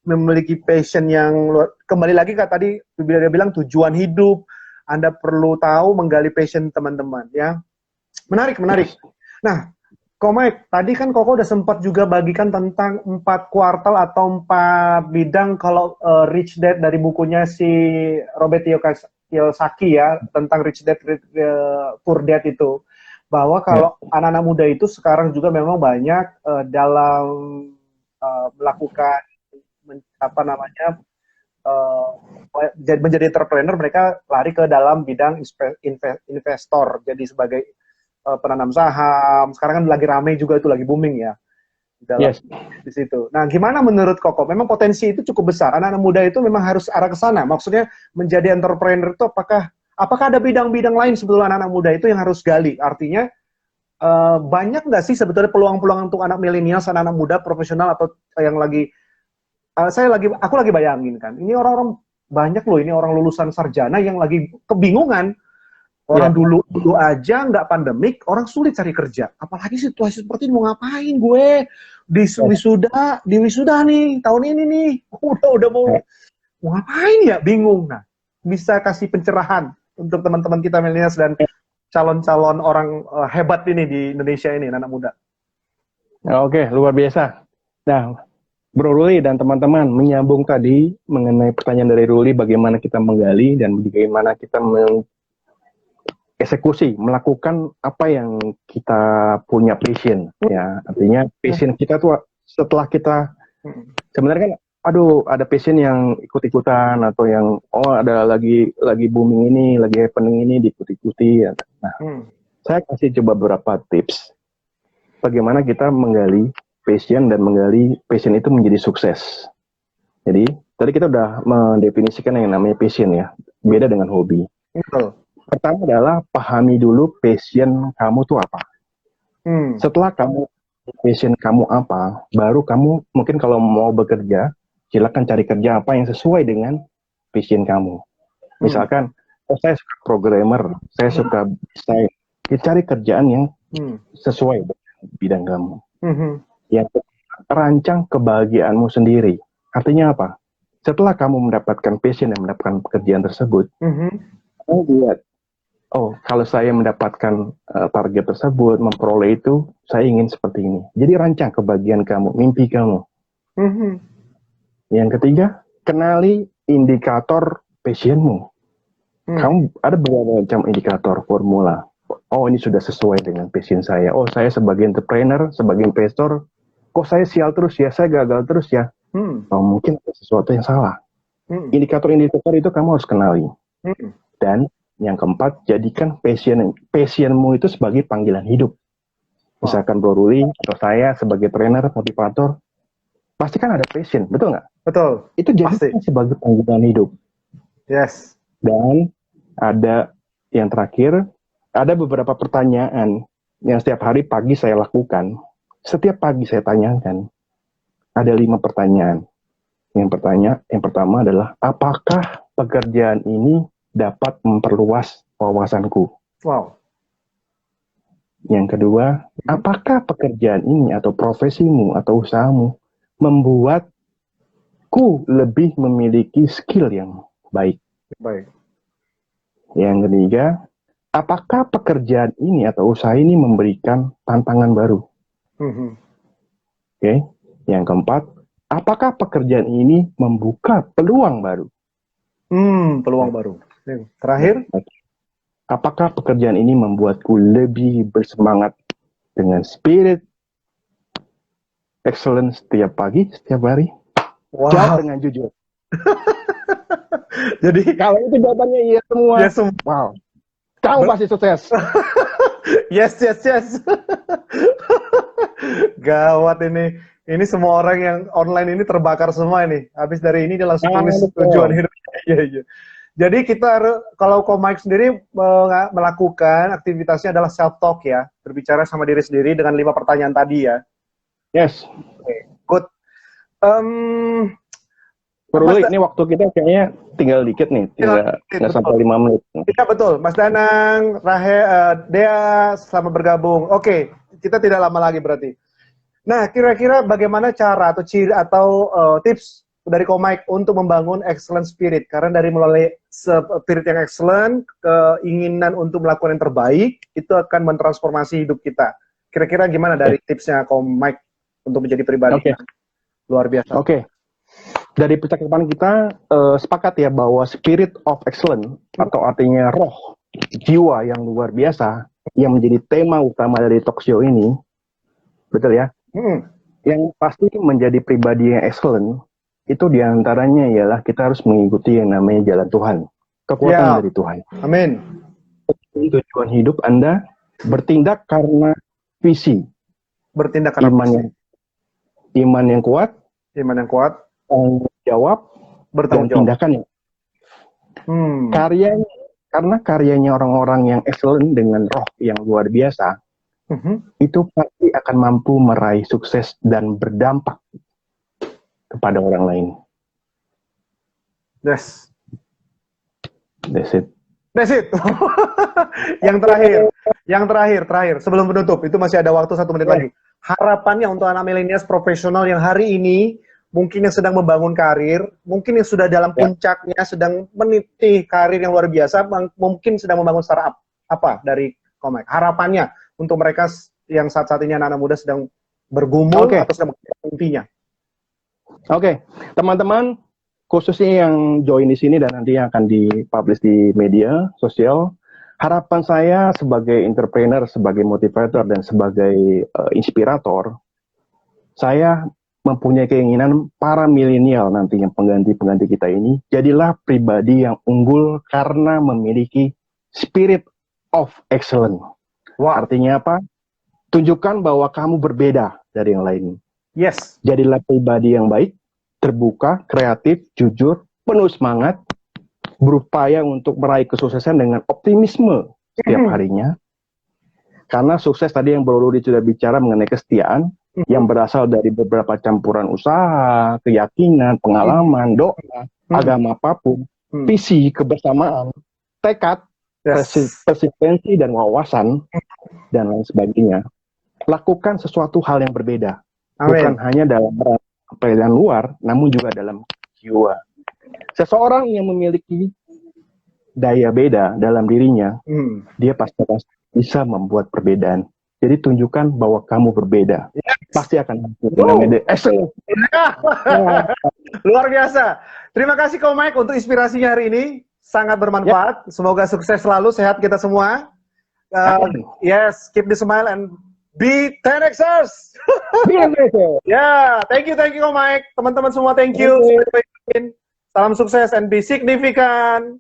memiliki passion yang kembali lagi kan tadi dia bilang tujuan hidup. Anda perlu tahu menggali passion teman-teman ya. Menarik. Nah, Ko Mike, tadi kan Koko udah sempat juga bagikan tentang 4 kuartal atau 4 bidang kalau Rich Dad dari bukunya si Robert Kiyosaki ya, tentang Rich Dad, Poor Dad itu. Bahwa kalau anak-anak muda itu sekarang juga memang banyak dalam melakukan menjadi entrepreneur, mereka lari ke dalam bidang investor, jadi sebagai penanam saham. Sekarang kan lagi ramai juga, itu lagi booming ya di situ. Nah, gimana menurut Koko? Memang potensi itu cukup besar. Anak-anak muda itu memang harus arah ke sana. Maksudnya menjadi entrepreneur itu apakah ada bidang-bidang lain sebetulnya anak-anak muda itu yang harus gali? Artinya banyak nggak sih sebetulnya peluang-peluang untuk anak milenial, anak-anak muda profesional atau yang lagi aku lagi bayangin kan, ini orang-orang banyak loh, ini orang lulusan sarjana yang lagi kebingungan Orang dulu aja nggak pandemik, orang sulit cari kerja. Apalagi situasi seperti ini, mau ngapain gue? Di wisuda nih, tahun ini nih. Udah mau ngapain ya? Bingung. Nah, bisa kasih pencerahan untuk teman-teman kita milenials dan calon-calon orang hebat ini di Indonesia ini, anak muda. Oke, luar biasa. Nah, Bro Ruli dan teman-teman menyambung tadi mengenai pertanyaan dari Ruli, bagaimana kita menggali dan bagaimana kita eksekusi, melakukan apa yang kita punya passion, ya. Artinya passion kita tuh setelah kita sebenarnya kan, aduh, ada passion yang ikut-ikutan atau yang ada lagi booming ini, lagi happening ini diikuti-ikuti. Ya. Nah, saya kasih coba beberapa tips bagaimana kita menggali passion dan menggali passion itu menjadi sukses. Jadi tadi kita udah mendefinisikan yang namanya passion ya, beda dengan hobi. Pertama adalah pahami dulu passion kamu tuh apa. Setelah kamu passion kamu apa, baru kamu mungkin kalau mau bekerja, silakan cari kerja apa yang sesuai dengan passion kamu. Misalkan, saya suka programmer, saya suka desain, cari kerjaan yang sesuai dengan bidang kamu. Yang terancang kebahagiaanmu sendiri. Artinya apa? Setelah kamu mendapatkan passion dan mendapatkan pekerjaan tersebut, kamu lihat, kalau saya mendapatkan target tersebut, memperoleh itu, saya ingin seperti ini. Jadi rancang kebahagiaan kamu, mimpi kamu. Yang ketiga, kenali indikator passionmu. Kamu ada beberapa macam indikator, formula. Ini sudah sesuai dengan passion saya. Saya sebagai entrepreneur, sebagai investor, kok saya sial terus ya, saya gagal terus ya. Mungkin ada sesuatu yang salah. Indikator-indikator itu kamu harus kenali. Dan yang keempat, jadikan passionmu itu sebagai panggilan hidup. Misalkan Bro Ruli atau saya sebagai trainer, motivator, pasti kan ada passion, betul nggak? Betul. Itu jadikan sebagai panggilan hidup. Yes. Dan ada yang terakhir, ada beberapa pertanyaan yang setiap hari pagi saya lakukan. Setiap pagi saya tanyakan. Ada 5 pertanyaan. Yang pertama adalah, apakah pekerjaan ini dapat memperluas wawasanku? Wow. Yang kedua, apakah pekerjaan ini atau profesimu atau usahamu membuatku lebih memiliki skill yang baik? Yang ketiga, apakah pekerjaan ini atau usaha ini memberikan tantangan baru? Oke. Yang keempat, apakah pekerjaan ini membuka peluang baru? Peluang baru. Terakhir, apakah pekerjaan ini membuatku lebih bersemangat dengan spirit excellence setiap pagi, setiap hari? Jawab dengan jujur. Jadi kalau itu jawabannya iya semua. Yes, wow. Kamu pasti sukses. Yes. Gawat ini. Ini semua orang yang online ini terbakar semua ini. Habis dari ini dia langsung tulis tujuan hidupnya. Iya. Jadi kita kalau Mike sendiri melakukan aktivitasnya adalah self talk ya, berbicara sama diri sendiri dengan 5 pertanyaan tadi ya. Yes. Good. Perlu ini waktu kita kayaknya tinggal dikit nih, nggak sampai 5 menit. Iya betul, Mas Danang, Dea, selamat bergabung. Oke, kita tidak lama lagi berarti. Nah, kira-kira bagaimana cara atau ciri atau tips dari Mike untuk membangun excellent spirit? Karena dari melalui spirit yang excellent, keinginan untuk melakukan yang terbaik, itu akan mentransformasi hidup kita. Kira-kira gimana dari tipsnya Mike untuk menjadi pribadi luar biasa? Oke. Dari percakapan kita sepakat ya bahwa spirit of excellence atau artinya roh jiwa yang luar biasa yang menjadi tema utama dari talk show ini, betul ya? Yang pasti menjadi pribadi yang excellent itu diantaranya ialah kita harus mengikuti yang namanya jalan Tuhan, kekuatan dari Tuhan. Amin. Tujuan hidup Anda bertindak karena visi, bertindak karena iman yang kuat, bertanggung jawab. Tindakan karena karyanya orang-orang yang excellent dengan roh yang luar biasa, itu pasti akan mampu meraih sukses dan berdampak kepada orang lain. Yes. That's it. That's it. Yang terakhir, sebelum menutup, itu masih ada waktu 1 menit lagi. Harapannya untuk anak milenial profesional yang hari ini mungkin yang sedang membangun karir, mungkin yang sudah dalam puncaknya, sedang meniti karir yang luar biasa, mungkin sedang membangun startup. Apa dari Komek? Harapannya untuk mereka yang saat-saat ini anak-anak muda sedang bergumul atau sedang mimpinya. Oke, teman-teman, khususnya yang join di sini dan nanti yang akan dipublish di media sosial, harapan saya sebagai entrepreneur, sebagai motivator, dan sebagai inspirator, saya mempunyai keinginan para milenial nanti yang pengganti-pengganti kita ini, jadilah pribadi yang unggul karena memiliki spirit of excellence. Wah, artinya apa? Tunjukkan bahwa kamu berbeda dari yang lain. Yes. Jadilah pribadi yang baik, terbuka, kreatif, jujur, penuh semangat, berupaya untuk meraih kesuksesan dengan optimisme setiap harinya. Karena sukses tadi yang Bro Rudy sudah bicara mengenai kesetiaan, yang berasal dari beberapa campuran usaha, keyakinan, pengalaman, doa, agama apapun, visi, kebersamaan, tekad, persistensi, dan wawasan, dan lain sebagainya. Lakukan sesuatu hal yang berbeda. Bukan hanya dalam penilaian luar, namun juga dalam jiwa. Seseorang yang memiliki daya beda dalam dirinya, dia pasti bisa membuat perbedaan. Jadi tunjukkan bahwa kamu berbeda. Pasti akan luar biasa. Terima kasih Komek untuk inspirasinya hari ini. Sangat bermanfaat. Semoga sukses selalu, sehat kita semua. Yes, keep the smile and be 10xers. Ya, thank you Komek. Teman-teman semua, thank you. Salam sukses and be significant.